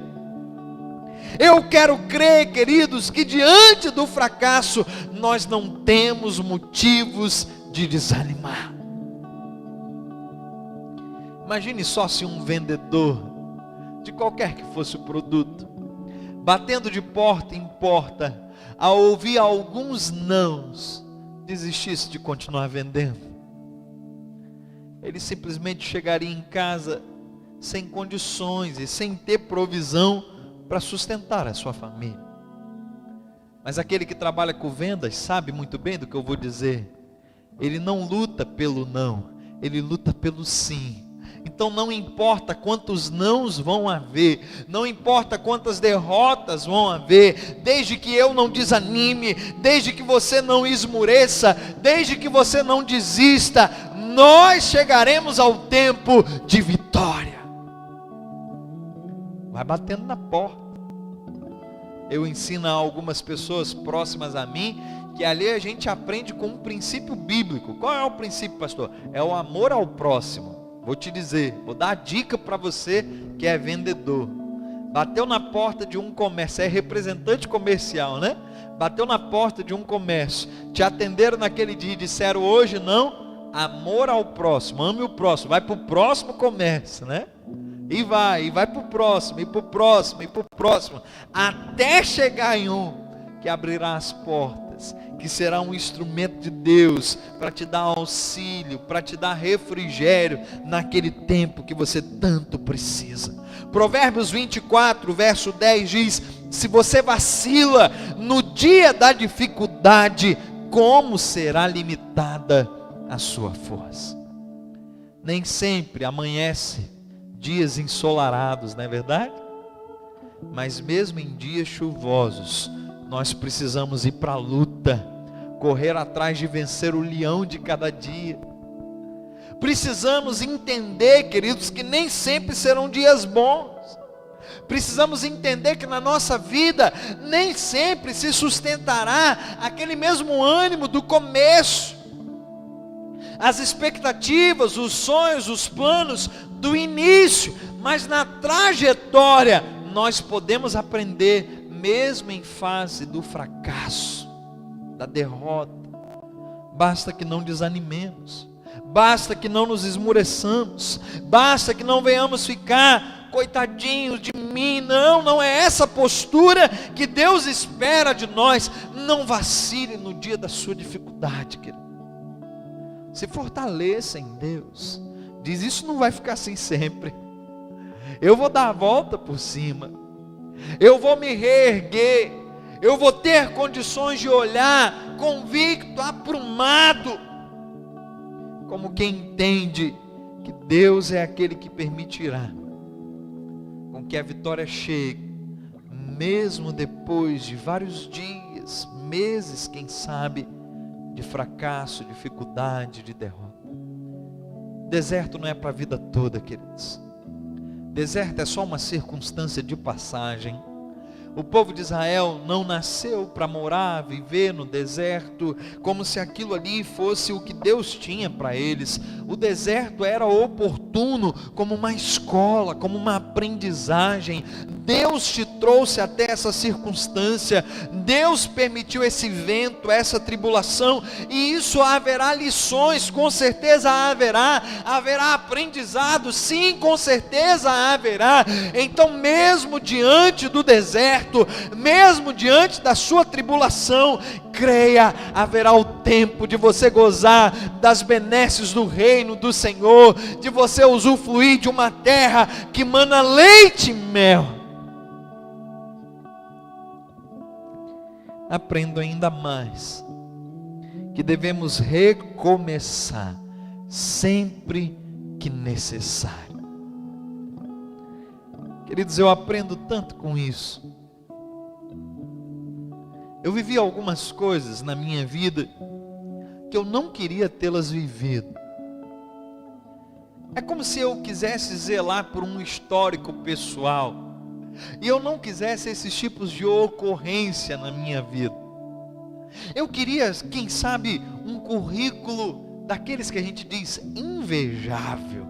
Speaker 3: Eu quero crer, queridos, que diante do fracasso nós não temos motivos de desanimar. Imagine só se um vendedor, de qualquer que fosse o produto, batendo de porta em porta, ao ouvir alguns nãos, desistisse de continuar vendendo. Ele simplesmente chegaria em casa sem condições e sem ter provisão para sustentar a sua família. Mas aquele que trabalha com vendas sabe muito bem do que eu vou dizer. Ele não luta pelo não, ele luta pelo sim. Então não importa quantos nãos vão haver, não importa quantas derrotas vão haver, desde que eu não desanime, desde que você não esmureça, desde que você não desista, nós chegaremos ao tempo de vitória. Vai batendo na porta. Eu ensino a algumas pessoas próximas a mim que ali a gente aprende com um princípio bíblico. Qual é o princípio, pastor? É o amor ao próximo. Vou te dizer, vou dar a dica para você que é vendedor. Bateu na porta de um comércio, é representante comercial, né? Bateu na porta de um comércio, te atenderam naquele dia e disseram hoje não, amor ao próximo, ame o próximo, vai para o próximo comércio, né? E vai para o próximo, e para o próximo, e para o próximo, até chegar em um que abrirá as portas, que será um instrumento de Deus para te dar auxílio, para te dar refrigério naquele tempo que você tanto precisa. Provérbios 24, verso 10 diz: se você vacila no dia da dificuldade, como será limitada a sua força? Nem sempre amanhece dias ensolarados, não é verdade? Mas mesmo em dias chuvosos, nós precisamos ir para a luta, correr atrás de vencer o leão de cada dia. Precisamos entender, queridos, que nem sempre serão dias bons. Precisamos entender que na nossa vida nem sempre se sustentará aquele mesmo ânimo do começo. As expectativas, os sonhos, os planos do início, mas na trajetória nós podemos aprender mesmo em fase do fracasso, da derrota. Basta que não desanimemos, basta que não nos esmureçamos, basta que não venhamos ficar coitadinhos de mim. Não é essa postura que Deus espera de nós. Não vacile no dia da sua dificuldade, querido. Se fortaleça em Deus. Diz, isso não vai ficar assim sempre. Eu vou dar a volta por cima. Eu vou me reerguer. Eu vou ter condições de olhar convicto, aprumado, como quem entende que Deus é aquele que permitirá com que a vitória chegue, mesmo depois de vários dias, meses, quem sabe, de fracasso, dificuldade, de derrota. Deserto não é para a vida toda, queridos. Deserto é só uma circunstância de passagem. O povo de Israel não nasceu para morar, viver no deserto, como se aquilo ali fosse o que Deus tinha para eles. O deserto era oportuno como uma escola, como uma aprendizagem. Deus te trouxe até essa circunstância, Deus permitiu esse vento, essa tribulação, e isso haverá lições, com certeza haverá aprendizado, sim, com certeza haverá. Então mesmo diante do deserto, mesmo diante da sua tribulação, creia, haverá o tempo de você gozar das benesses do reino do Senhor, de você usufruir de uma terra que mana leite e mel. Aprendo ainda mais que devemos recomeçar sempre que necessário. Queridos, eu aprendo tanto com isso. Eu vivi algumas coisas na minha vida que eu não queria tê-las vivido. É como se eu quisesse zelar por um histórico pessoal e eu não quisesse esses tipos de ocorrência na minha vida. Eu queria, quem sabe, um currículo daqueles que a gente diz invejável.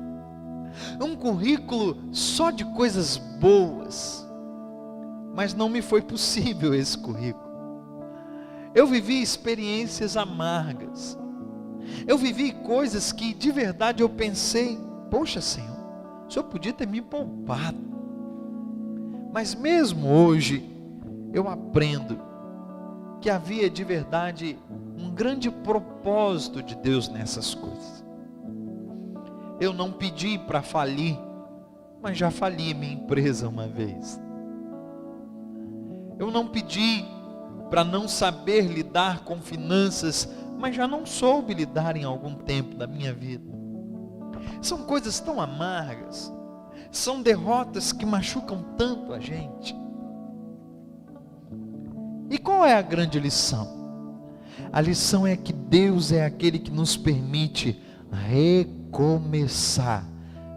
Speaker 3: Um currículo só de coisas boas. Mas não me foi possível esse currículo. Eu vivi experiências amargas. Eu vivi coisas que de verdade eu pensei, poxa Senhor, o Senhor podia ter me poupado. Mas mesmo hoje, eu aprendo que havia de verdade um grande propósito de Deus nessas coisas. Eu não pedi para falir, mas já fali minha empresa uma vez. Eu não pedi para não saber lidar com finanças, mas já não soube lidar em algum tempo da minha vida. São coisas tão amargas, são derrotas que machucam tanto a gente. E qual é a grande lição? A lição é que Deus é aquele que nos permite recomeçar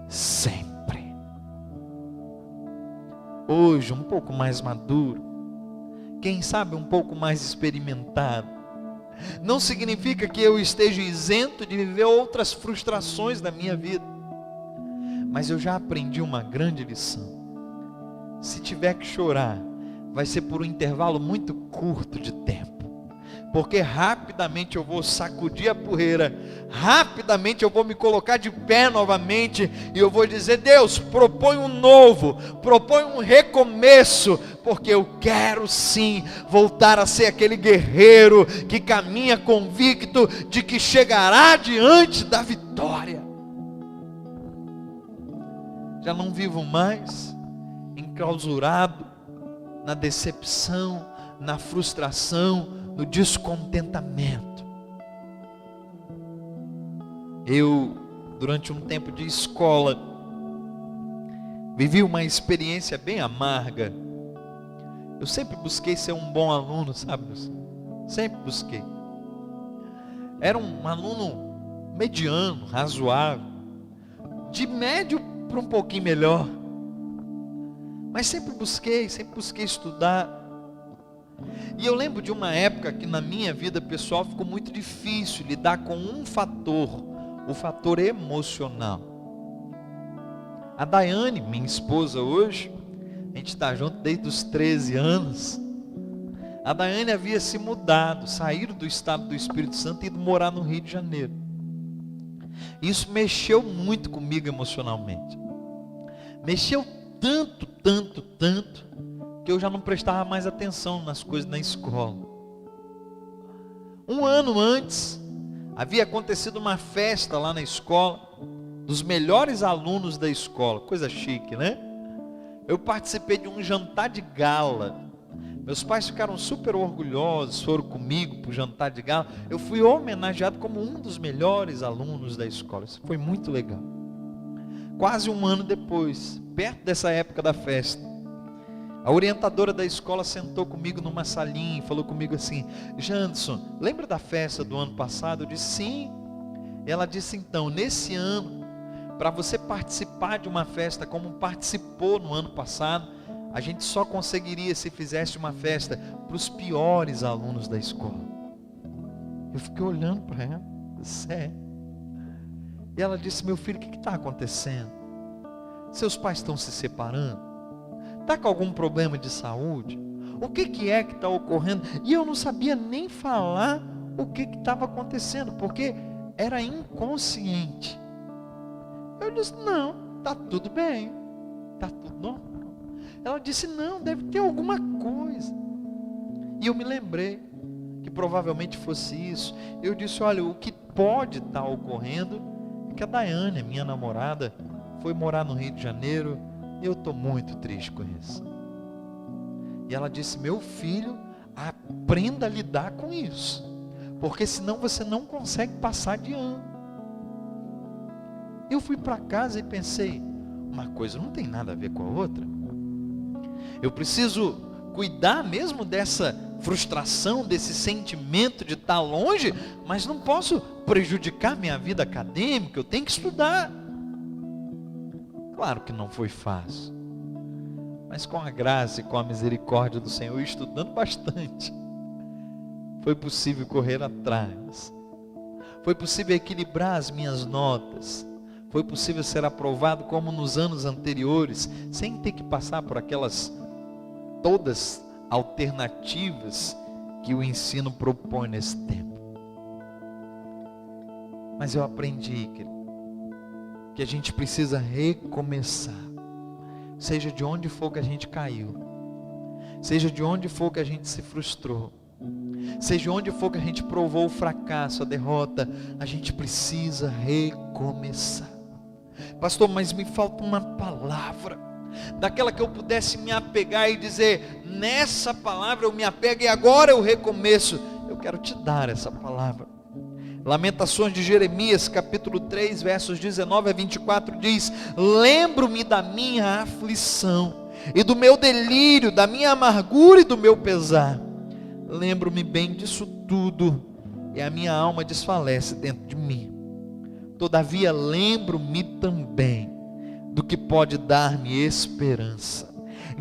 Speaker 3: sempre. Hoje, um pouco mais maduro, quem sabe um pouco mais experimentado, não significa que eu esteja isento de viver outras frustrações da minha vida, mas eu já aprendi uma grande lição. Se tiver que chorar, vai ser por um intervalo muito curto de tempo, porque rapidamente eu vou sacudir a poeira, rapidamente eu vou me colocar de pé novamente, e eu vou dizer: Deus, propõe um novo, propõe um recomeço, porque eu quero sim voltar a ser aquele guerreiro que caminha convicto de que chegará diante da vitória. Já não vivo mais enclausurado na decepção, na frustração, no descontentamento. Eu, durante um tempo de escola, vivi uma experiência bem amarga. Eu sempre busquei ser um bom aluno, sabe? Sempre busquei. Era um aluno mediano, razoável, de médio para um pouquinho melhor. Mas sempre busquei estudar. E eu lembro de uma época que na minha vida pessoal ficou muito difícil lidar com um fator, o fator emocional. A Daiane, minha esposa hoje, a gente está junto desde os 13 anos. A Daiane havia se mudado, saído do estado do Espírito Santo e ido morar no Rio de Janeiro. Isso mexeu muito comigo emocionalmente. Mexeu tanto, que eu já não prestava mais atenção nas coisas na escola. Um ano antes, havia acontecido uma festa lá na escola, dos melhores alunos da escola, coisa chique, né? Eu participei de um jantar de gala. Meus pais ficaram super orgulhosos, foram comigo para o jantar de gala. Eu fui homenageado como um dos melhores alunos da escola. Isso foi muito legal. Quase um ano depois, perto dessa época da festa, a orientadora da escola sentou comigo numa salinha e falou comigo assim: Janderson, lembra da festa do ano passado? Eu disse sim. Ela disse: então, nesse ano, para você participar de uma festa como participou no ano passado, a gente só conseguiria se fizesse uma festa para os piores alunos da escola. Eu fiquei olhando para ela, sério. E ela disse: meu filho, o que está acontecendo? Seus pais estão se separando? Está com algum problema de saúde? O que é que está ocorrendo? E eu não sabia nem falar o que estava acontecendo, porque era inconsciente. Eu disse: não, está tudo bem, está tudo normal. Ela disse: não, deve ter alguma coisa. E eu me lembrei que provavelmente fosse isso. Eu disse: olha, o que pode estar ocorrendo é que a Daiane, minha namorada, foi morar no Rio de Janeiro. Eu estou muito triste com isso. E ela disse: meu filho, aprenda a lidar com isso, porque senão você não consegue passar de ano. Eu fui para casa e pensei, uma coisa não tem nada a ver com a outra. Eu preciso cuidar mesmo dessa frustração, desse sentimento de estar longe, mas não posso prejudicar minha vida acadêmica, eu tenho que estudar. Claro que não foi fácil, mas com a graça e com a misericórdia do Senhor, estudando bastante, foi possível correr atrás, foi possível equilibrar as minhas notas, foi possível ser aprovado como nos anos anteriores, sem ter que passar por aquelas todas alternativas que o ensino propõe nesse tempo. Mas eu aprendi, querido, que a gente precisa recomeçar, seja de onde for que a gente caiu, seja de onde for que a gente se frustrou, seja de onde for que a gente provou o fracasso, a derrota, a gente precisa recomeçar. Pastor, mas me falta uma palavra, daquela que eu pudesse me apegar e dizer, nessa palavra eu me apego e agora eu recomeço. Eu quero te dar essa palavra. Lamentações de Jeremias, capítulo 3, versos 19 a 24, diz: lembro-me da minha aflição e do meu delírio, da minha amargura e do meu pesar. Lembro-me bem disso tudo, e a minha alma desfalece dentro de mim. Todavia lembro-me também do que pode dar-me esperança.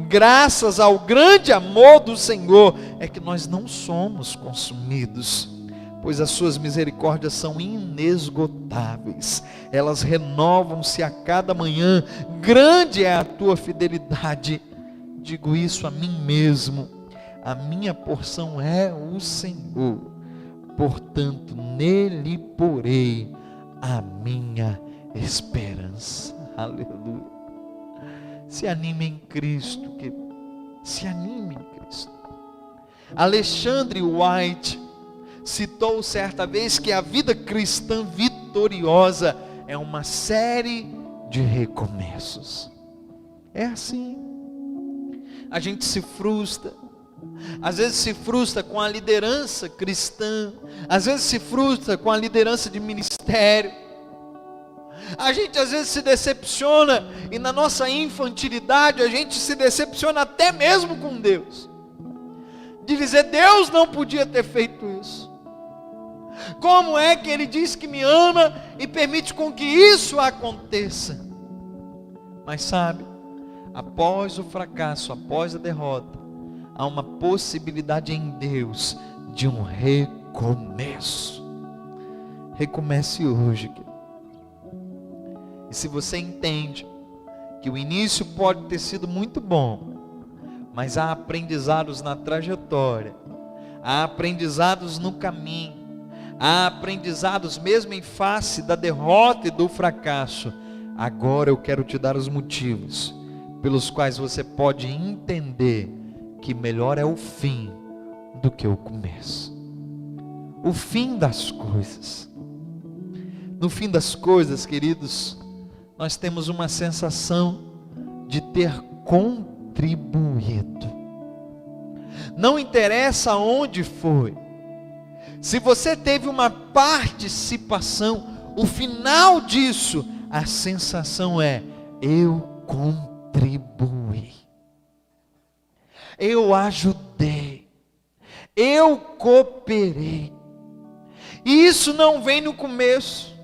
Speaker 3: Graças ao grande amor do Senhor é que nós não somos consumidos, pois as suas misericórdias são inesgotáveis, elas renovam-se a cada manhã. Grande é a tua fidelidade. Digo isso a mim mesmo, a minha porção é o Senhor, portanto nele porei a minha esperança. Aleluia. Se anime em Cristo, querido. Se anime em Cristo. Alexandre White citou certa vez que a vida cristã vitoriosa é uma série de recomeços. É assim. A gente se frustra. Às vezes se frustra com a liderança cristã. Às vezes se frustra com a liderança de ministério. A gente às vezes se decepciona, e na nossa infantilidade a gente se decepciona até mesmo com Deus, de dizer, Deus não podia ter feito isso. Como é que Ele diz que me ama e permite com que isso aconteça? Mas sabe, após o fracasso, após a derrota, há uma possibilidade em Deus de um recomeço. Recomece hoje, querido. E se você entende que o início pode ter sido muito bom, mas há aprendizados na trajetória, há aprendizados no caminho, há aprendizados mesmo em face da derrota e do fracasso, agora eu quero te dar os motivos pelos quais você pode entender que melhor é o fim do que o começo. O fim das coisas. No fim das coisas, queridos, nós temos uma sensação de ter contribuído. Não interessa onde foi. Se você teve uma participação, o final disso, a sensação é: eu contribuí. Eu ajudei. Eu cooperei. E isso não vem no começo.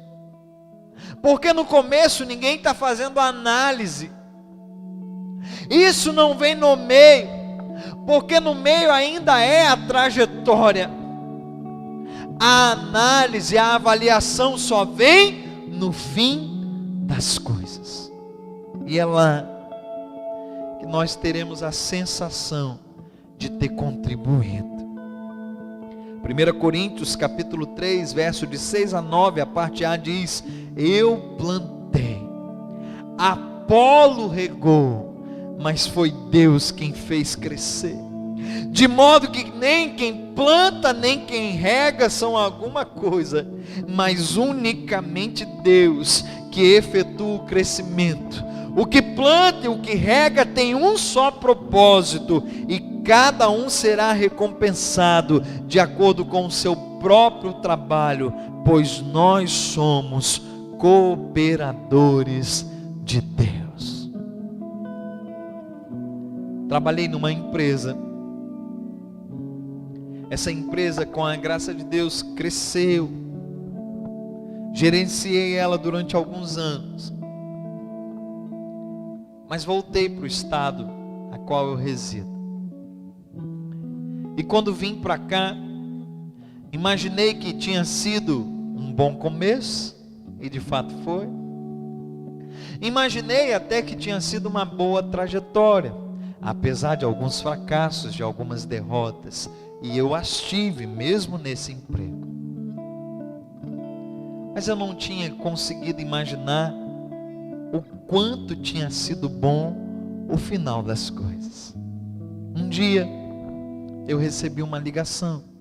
Speaker 3: Porque no começo ninguém está fazendo análise. Isso não vem no meio, porque no meio ainda é a trajetória. A análise, a avaliação só vem no fim das coisas. E é lá que nós teremos a sensação de ter contribuído. 1 Coríntios capítulo 3, verso de 6 a 9, a parte A diz: eu plantei, Apolo regou, mas foi Deus quem fez crescer. De modo que nem quem planta, nem quem rega são alguma coisa, mas unicamente Deus que efetua o crescimento. O que planta e o que rega tem um só propósito, e cada um será recompensado de acordo com o seu próprio trabalho, pois nós somos cooperadores de Deus. Trabalhei numa empresa. Essa empresa, com a graça de Deus, cresceu. Gerenciei ela durante alguns anos. Mas voltei para o estado a qual eu resido. E quando vim para cá, imaginei que tinha sido um bom começo, e de fato foi. Imaginei até que tinha sido uma boa trajetória, apesar de alguns fracassos, de algumas derrotas, e eu as tive mesmo nesse emprego. Mas eu não tinha conseguido imaginar o quanto tinha sido bom o final das coisas. Um dia eu recebi uma ligação.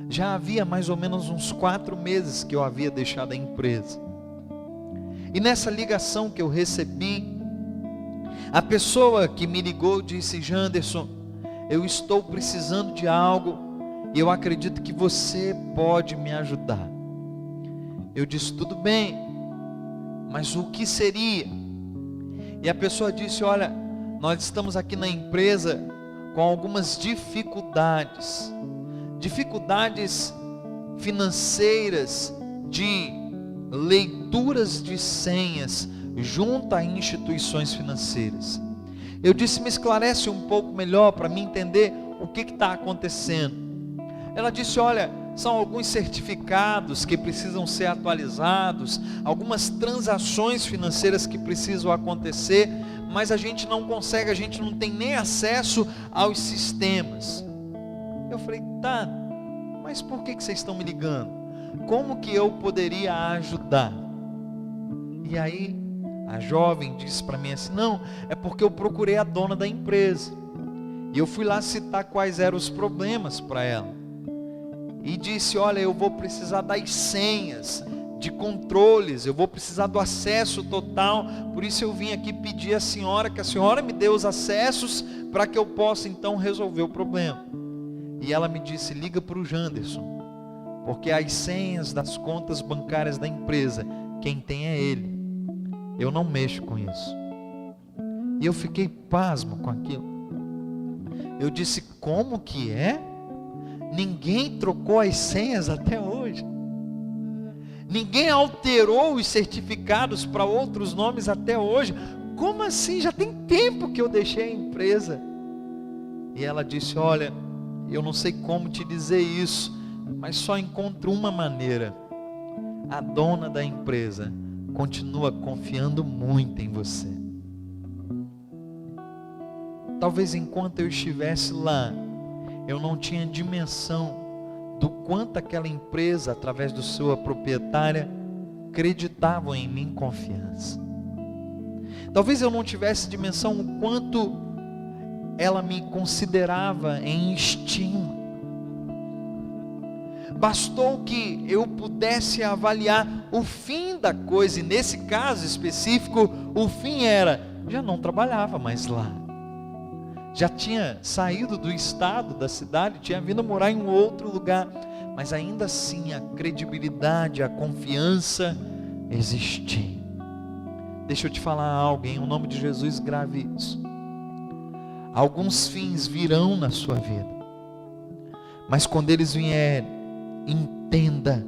Speaker 3: Já havia mais ou menos uns 4 meses que eu havia deixado a empresa. E nessa ligação que eu recebi, a pessoa que me ligou disse: Janderson, eu estou precisando de algo e eu acredito que você pode me ajudar. Eu disse: tudo bem, mas o que seria? E a pessoa disse: olha, nós estamos aqui na empresa com algumas dificuldades financeiras, de leituras de senhas junto a instituições financeiras. Eu disse: me esclarece um pouco melhor para mim entender o que está acontecendo. Ela disse: olha, são alguns certificados que precisam ser atualizados, algumas transações financeiras que precisam acontecer, mas a gente não consegue, a gente não tem nem acesso aos sistemas. Eu falei: tá, mas por que vocês estão me ligando? Como que eu poderia ajudar? E aí a jovem disse para mim assim: não, é porque eu procurei a dona da empresa, e eu fui lá citar quais eram os problemas para ela, e disse: olha, eu vou precisar das senhas, de controles, eu vou precisar do acesso total, por isso eu vim aqui pedir à senhora, que a senhora me dê os acessos, para que eu possa então resolver o problema. E ela me disse: liga para o Janderson, porque as senhas das contas bancárias da empresa, quem tem é ele, eu não mexo com isso. E eu fiquei pasmo com aquilo. Eu disse: como que é? Ninguém trocou as senhas até hoje, ninguém alterou os certificados para outros nomes até hoje. Como assim? Já tem tempo que eu deixei a empresa. E ela disse: olha, eu não sei como te dizer isso, mas só encontro uma maneira. A dona da empresa continua confiando muito em você. Talvez enquanto eu estivesse lá, eu não tinha dimensão do quanto aquela empresa, através da sua proprietária, acreditavam em mim confiança. Talvez eu não tivesse dimensão o quanto ela me considerava em estima. Bastou que eu pudesse avaliar o fim da coisa, e nesse caso específico, o fim era: já não trabalhava mais lá, já tinha saído do estado, da cidade, tinha vindo morar em um outro lugar, mas ainda assim a credibilidade, a confiança existia. Deixa eu te falar algo, em nome de Jesus, grave isso. Alguns fins virão na sua vida, mas quando eles vierem, entenda,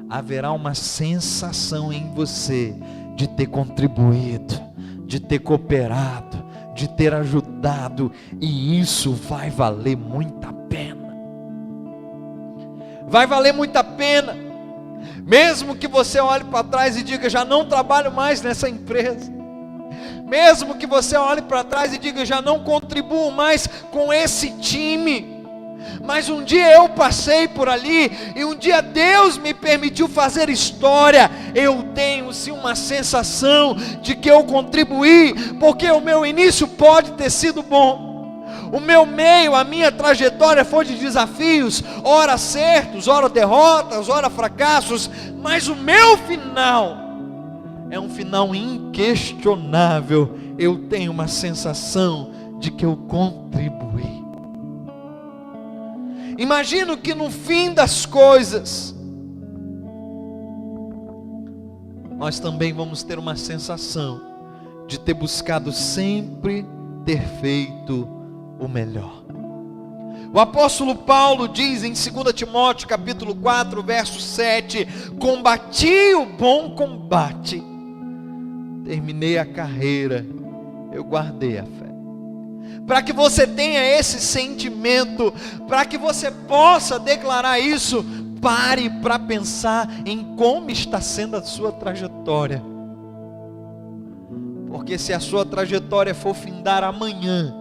Speaker 3: haverá uma sensação em você de ter contribuído, de ter cooperado, de ter ajudado, e isso vai valer muito a pena. Vai valer muito a pena, mesmo que você olhe para trás e diga: já não trabalho mais nessa empresa, mesmo que você olhe para trás e diga: já não contribuo mais com esse time, mas um dia eu passei por ali, e um dia Deus me permitiu fazer história. Eu tenho sim uma sensação de que eu contribuí, porque o meu início pode ter sido bom, o meu meio, a minha trajetória foi de desafios, ora acertos, ora derrotas, ora fracassos, mas o meu final é um final inquestionável. Eu tenho uma sensação de que eu contribuí. Imagino que no fim das coisas, nós também vamos ter uma sensação de ter buscado sempre ter feito o melhor. O apóstolo Paulo diz em 2 Timóteo capítulo 4, verso 7, combati o bom combate, terminei a carreira, eu guardei a fé. Para que você tenha esse sentimento, para que você possa declarar isso, pare para pensar em como está sendo a sua trajetória. Porque se a sua trajetória for findar amanhã,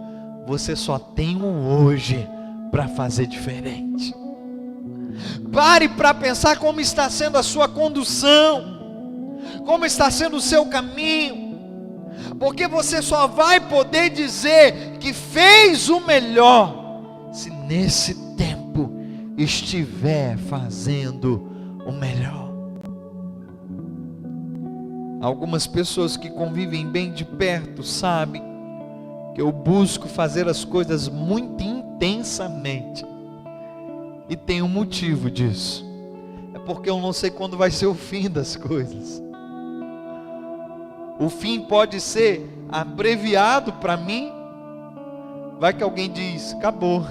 Speaker 3: você só tem um hoje para fazer diferente. Pare para pensar como está sendo a sua condução, como está sendo o seu caminho, porque você só vai poder dizer que fez o melhor se nesse tempo estiver fazendo o melhor. Algumas pessoas que convivem bem de perto sabem que eu busco fazer as coisas muito intensamente, e tem um motivo disso, é porque eu não sei quando vai ser o fim das coisas. O fim pode ser abreviado para mim, vai que alguém diz, acabou,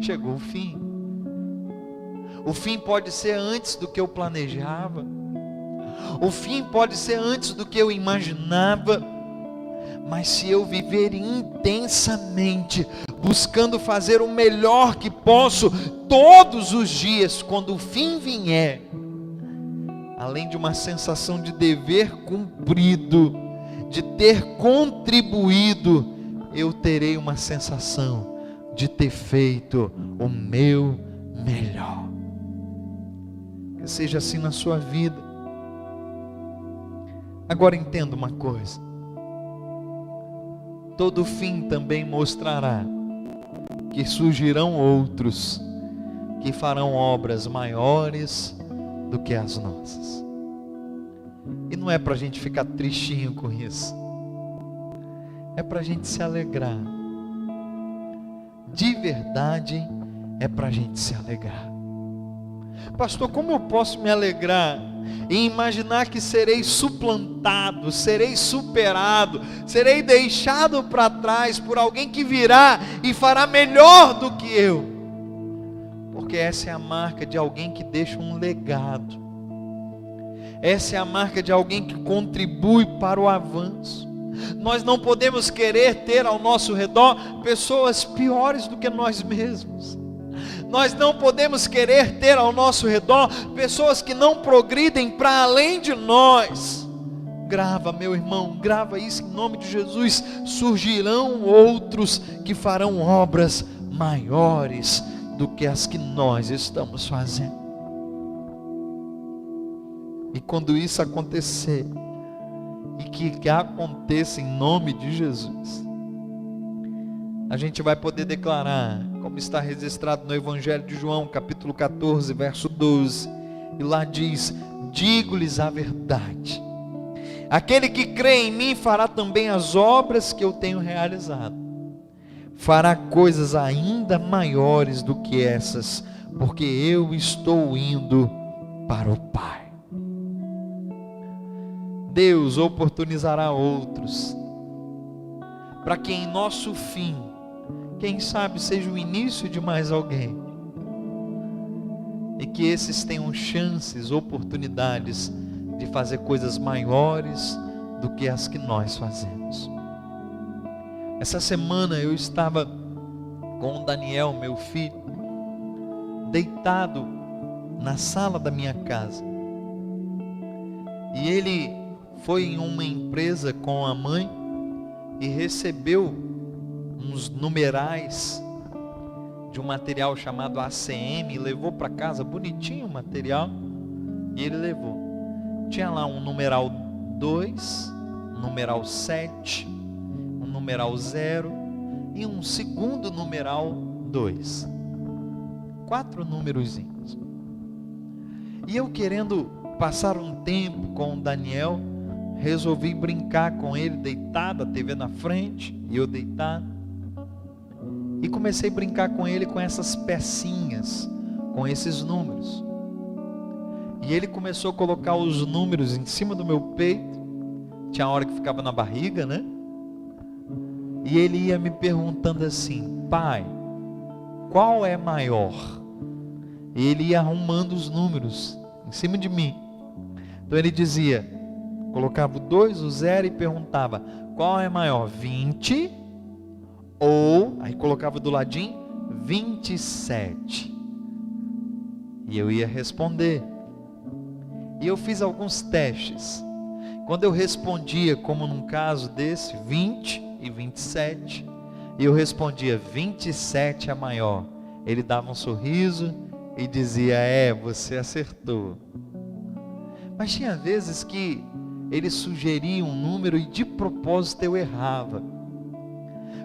Speaker 3: chegou o fim. O fim pode ser antes do que eu planejava, o fim pode ser antes do que eu imaginava, mas se eu viver intensamente, buscando fazer o melhor que posso, todos os dias, quando o fim vier, além de uma sensação de dever cumprido, de ter contribuído, eu terei uma sensação de ter feito o meu melhor. Que seja assim na sua vida. Agora entenda uma coisa, todo fim também mostrará que surgirão outros que farão obras maiores do que as nossas. E não é para a gente ficar tristinho com isso, é para a gente se alegrar. De verdade, é para a gente se alegrar. Pastor, como eu posso me alegrar e imaginar que serei suplantado, serei superado, serei deixado para trás por alguém que virá e fará melhor do que eu? Porque essa é a marca de alguém que deixa um legado. Essa é a marca de alguém que contribui para o avanço. Nós não podemos querer ter ao nosso redor pessoas piores do que nós mesmos. Nós não podemos querer ter ao nosso redor pessoas que não progridem para além de nós. Grava, meu irmão, grava isso em nome de Jesus. Surgirão outros que farão obras maiores do que as que nós estamos fazendo. E quando isso acontecer, e que aconteça em nome de Jesus, a gente vai poder declarar, como está registrado no Evangelho de João, capítulo 14, verso 12, e lá diz, digo-lhes a verdade, aquele que crê em mim fará também as obras que eu tenho realizado, fará coisas ainda maiores do que essas, porque eu estou indo para o Pai. Deus oportunizará outros, para que em nosso fim, quem sabe seja o início de mais alguém, e que esses tenham chances, oportunidades de fazer coisas maiores do que as que nós fazemos. Essa semana eu estava com o Daniel, meu filho, deitado na sala da minha casa, e ele foi em uma empresa com a mãe e recebeu uns numerais de um material chamado ACM, e levou para casa, bonitinho o material, e ele levou. Tinha lá um numeral 2, um numeral 7, um numeral 0 e um segundo numeral 2. 4 númerozinhos. E eu, querendo passar um tempo com o Daniel, resolvi brincar com ele, deitado, a TV na frente, e eu deitado. E comecei a brincar com ele com essas pecinhas, com esses números. E ele começou a colocar os números em cima do meu peito. Tinha hora que ficava na barriga, né? E ele ia me perguntando assim: pai, qual é maior? E ele ia arrumando os números em cima de mim. Então ele dizia, colocava o 2, o 0 e perguntava: qual é maior, 20 ou, aí colocava do ladinho, 27. E eu ia responder. E eu fiz alguns testes. Quando eu respondia, como num caso desse, 20 e 27, e eu respondia 27 é maior, ele dava um sorriso e dizia: você acertou. Mas tinha vezes que ele sugeria um número e de propósito eu errava.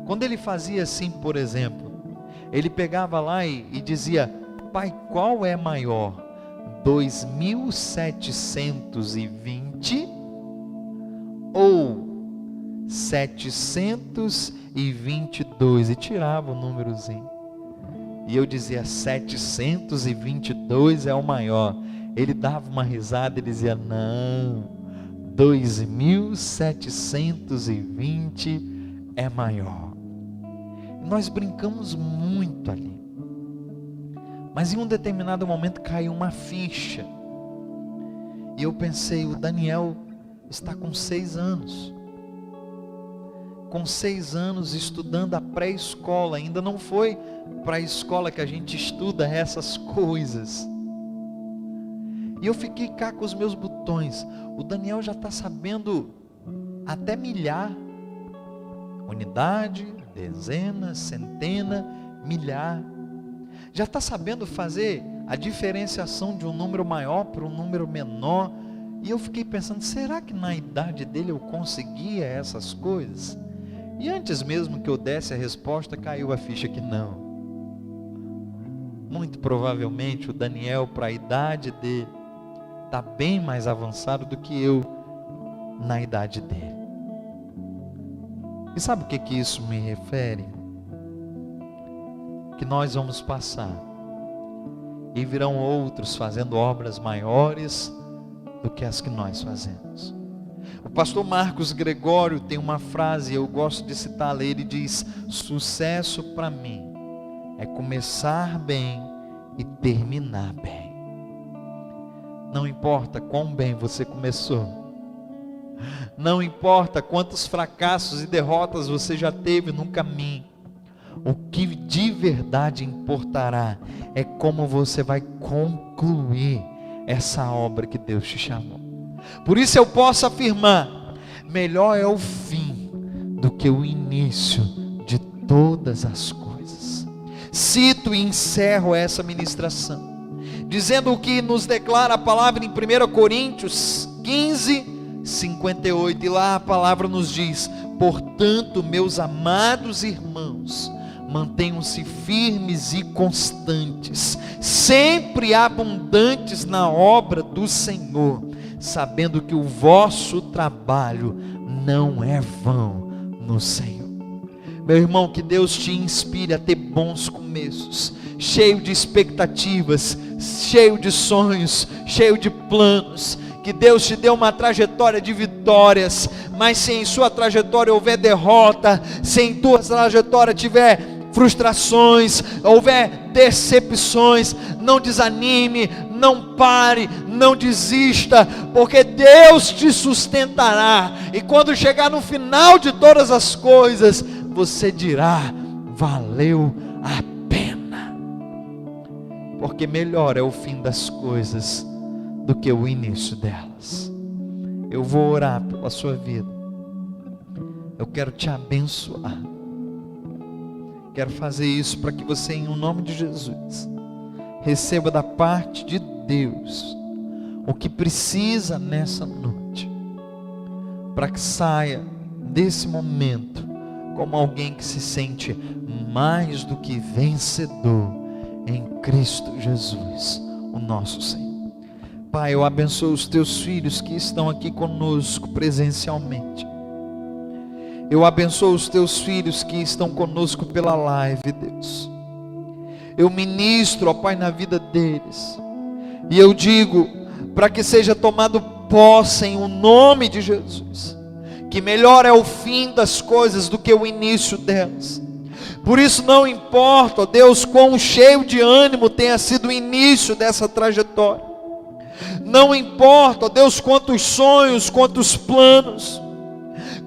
Speaker 3: Quando ele fazia assim, por exemplo, ele pegava lá e dizia: pai, qual é maior, 2.720 ou 722? E tirava o númerozinho. E eu dizia: 722 é o maior. Ele dava uma risada e dizia: não, 2.720 é maior. E nós brincamos muito ali. Mas em um determinado momento caiu uma ficha. E eu pensei: o Daniel está com 6 anos. Com 6 anos estudando a pré-escola. Ainda não foi para a escola que a gente estuda essas coisas. E eu fiquei cá com os meus botões. O Daniel já está sabendo até milhar. Unidade, dezena, centena, milhar. Já está sabendo fazer a diferenciação de um número maior para um número menor. E eu fiquei pensando: será que na idade dele eu conseguia essas coisas? E antes mesmo que eu desse a resposta, caiu a ficha que não. Muito provavelmente o Daniel, para a idade dele, está bem mais avançado do que eu na idade dele. E sabe o que isso me refere? Que nós vamos passar e virão outros fazendo obras maiores do que as que nós fazemos. O pastor Marcos Gregório tem uma frase, eu gosto de citá-la. Ele diz: sucesso para mim é começar bem e terminar bem. Não importa quão bem você começou, não importa quantos fracassos e derrotas você já teve no caminho, o que de verdade importará é como você vai concluir essa obra que Deus te chamou. Por isso eu posso afirmar: melhor é o fim do que o início de todas as coisas. Cito e encerro essa ministração dizendo o que nos declara a palavra em 1 Coríntios 15, 58. E lá a palavra nos diz: portanto, meus amados irmãos, mantenham-se firmes e constantes, sempre abundantes na obra do Senhor, sabendo que o vosso trabalho não é vão no Senhor. Meu irmão, que Deus te inspire a ter bons começos, cheio de expectativas, cheio de sonhos, cheio de planos. Que Deus te dê uma trajetória de vitórias, mas se em sua trajetória houver derrota, se em tua trajetória tiver frustrações, houver decepções, não desanime, não pare, não desista, porque Deus te sustentará. E quando chegar no final de todas as coisas, você dirá: valeu a pena. Porque melhor é o fim das coisas do que o início delas. Eu vou orar pela sua vida. Eu quero te abençoar. Quero fazer isso para que você, em nome de Jesus, receba da parte de Deus o que precisa nessa noite, para que saia desse momento como alguém que se sente mais do que vencedor em Cristo Jesus, o nosso Senhor. Pai, eu abençoo os teus filhos que estão aqui conosco presencialmente. Eu abençoo os teus filhos que estão conosco pela live, Deus. Eu ministro, ó Pai, na vida deles. E eu digo: para que seja tomado posse em o nome de Jesus, que melhor é o fim das coisas do que o início delas. Por isso não importa, ó Deus, quão cheio de ânimo tenha sido o início dessa trajetória. Não importa, ó Deus, quantos sonhos, quantos planos,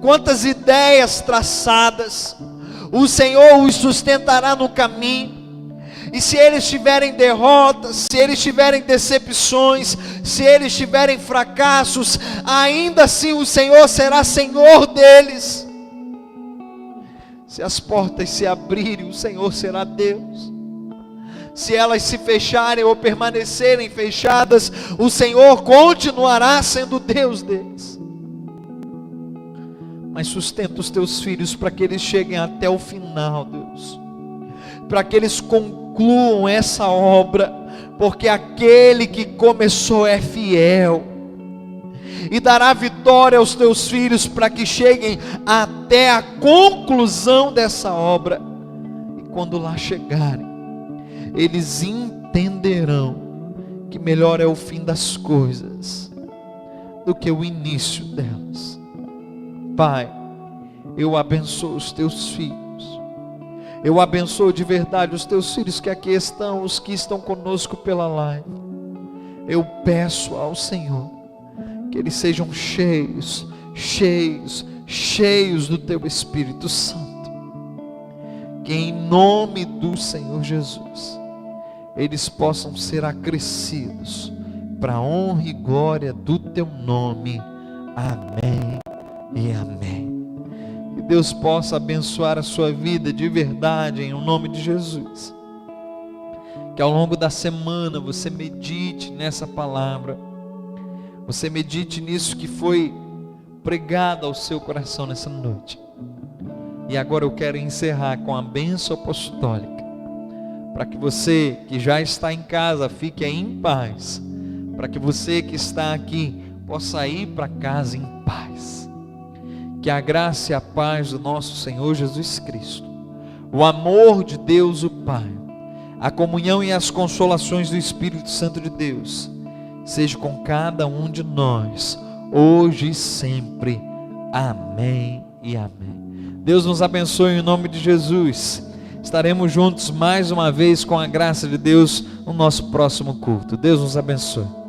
Speaker 3: quantas ideias traçadas, o Senhor os sustentará no caminho. E se eles tiverem derrotas, se eles tiverem decepções, se eles tiverem fracassos, ainda assim o Senhor será Senhor deles. Se as portas se abrirem, o Senhor será Deus. Se elas se fecharem ou permanecerem fechadas, o Senhor continuará sendo Deus deles. Mas sustenta os teus filhos para que eles cheguem até o final, Deus, para que eles concluam essa obra, porque aquele que começou é fiel, e dará vitória aos teus filhos para que cheguem até a conclusão dessa obra. E quando lá chegarem, eles entenderão que melhor é o fim das coisas do que o início delas. Pai, eu abençoo os teus filhos, eu abençoo de verdade os teus filhos que aqui estão, os que estão conosco pela live. Eu peço ao Senhor que eles sejam cheios, cheios, cheios do teu Espírito Santo, que em nome do Senhor Jesus eles possam ser acrescidos para a honra e glória do teu nome. Amém e amém. Que Deus possa abençoar a sua vida de verdade em nome de Jesus. Que ao longo da semana você medite nessa palavra, você medite nisso que foi pregado ao seu coração nessa noite. E agora eu quero encerrar com a bênção apostólica, para que você que já está em casa fique aí em paz, para que você que está aqui possa ir para casa em paz. Que a graça e a paz do nosso Senhor Jesus Cristo, o amor de Deus o Pai, a comunhão e as consolações do Espírito Santo de Deus seja com cada um de nós, hoje e sempre. Amém e amém. Deus nos abençoe em nome de Jesus. Estaremos juntos mais uma vez com a graça de Deus no nosso próximo culto. Deus nos abençoe.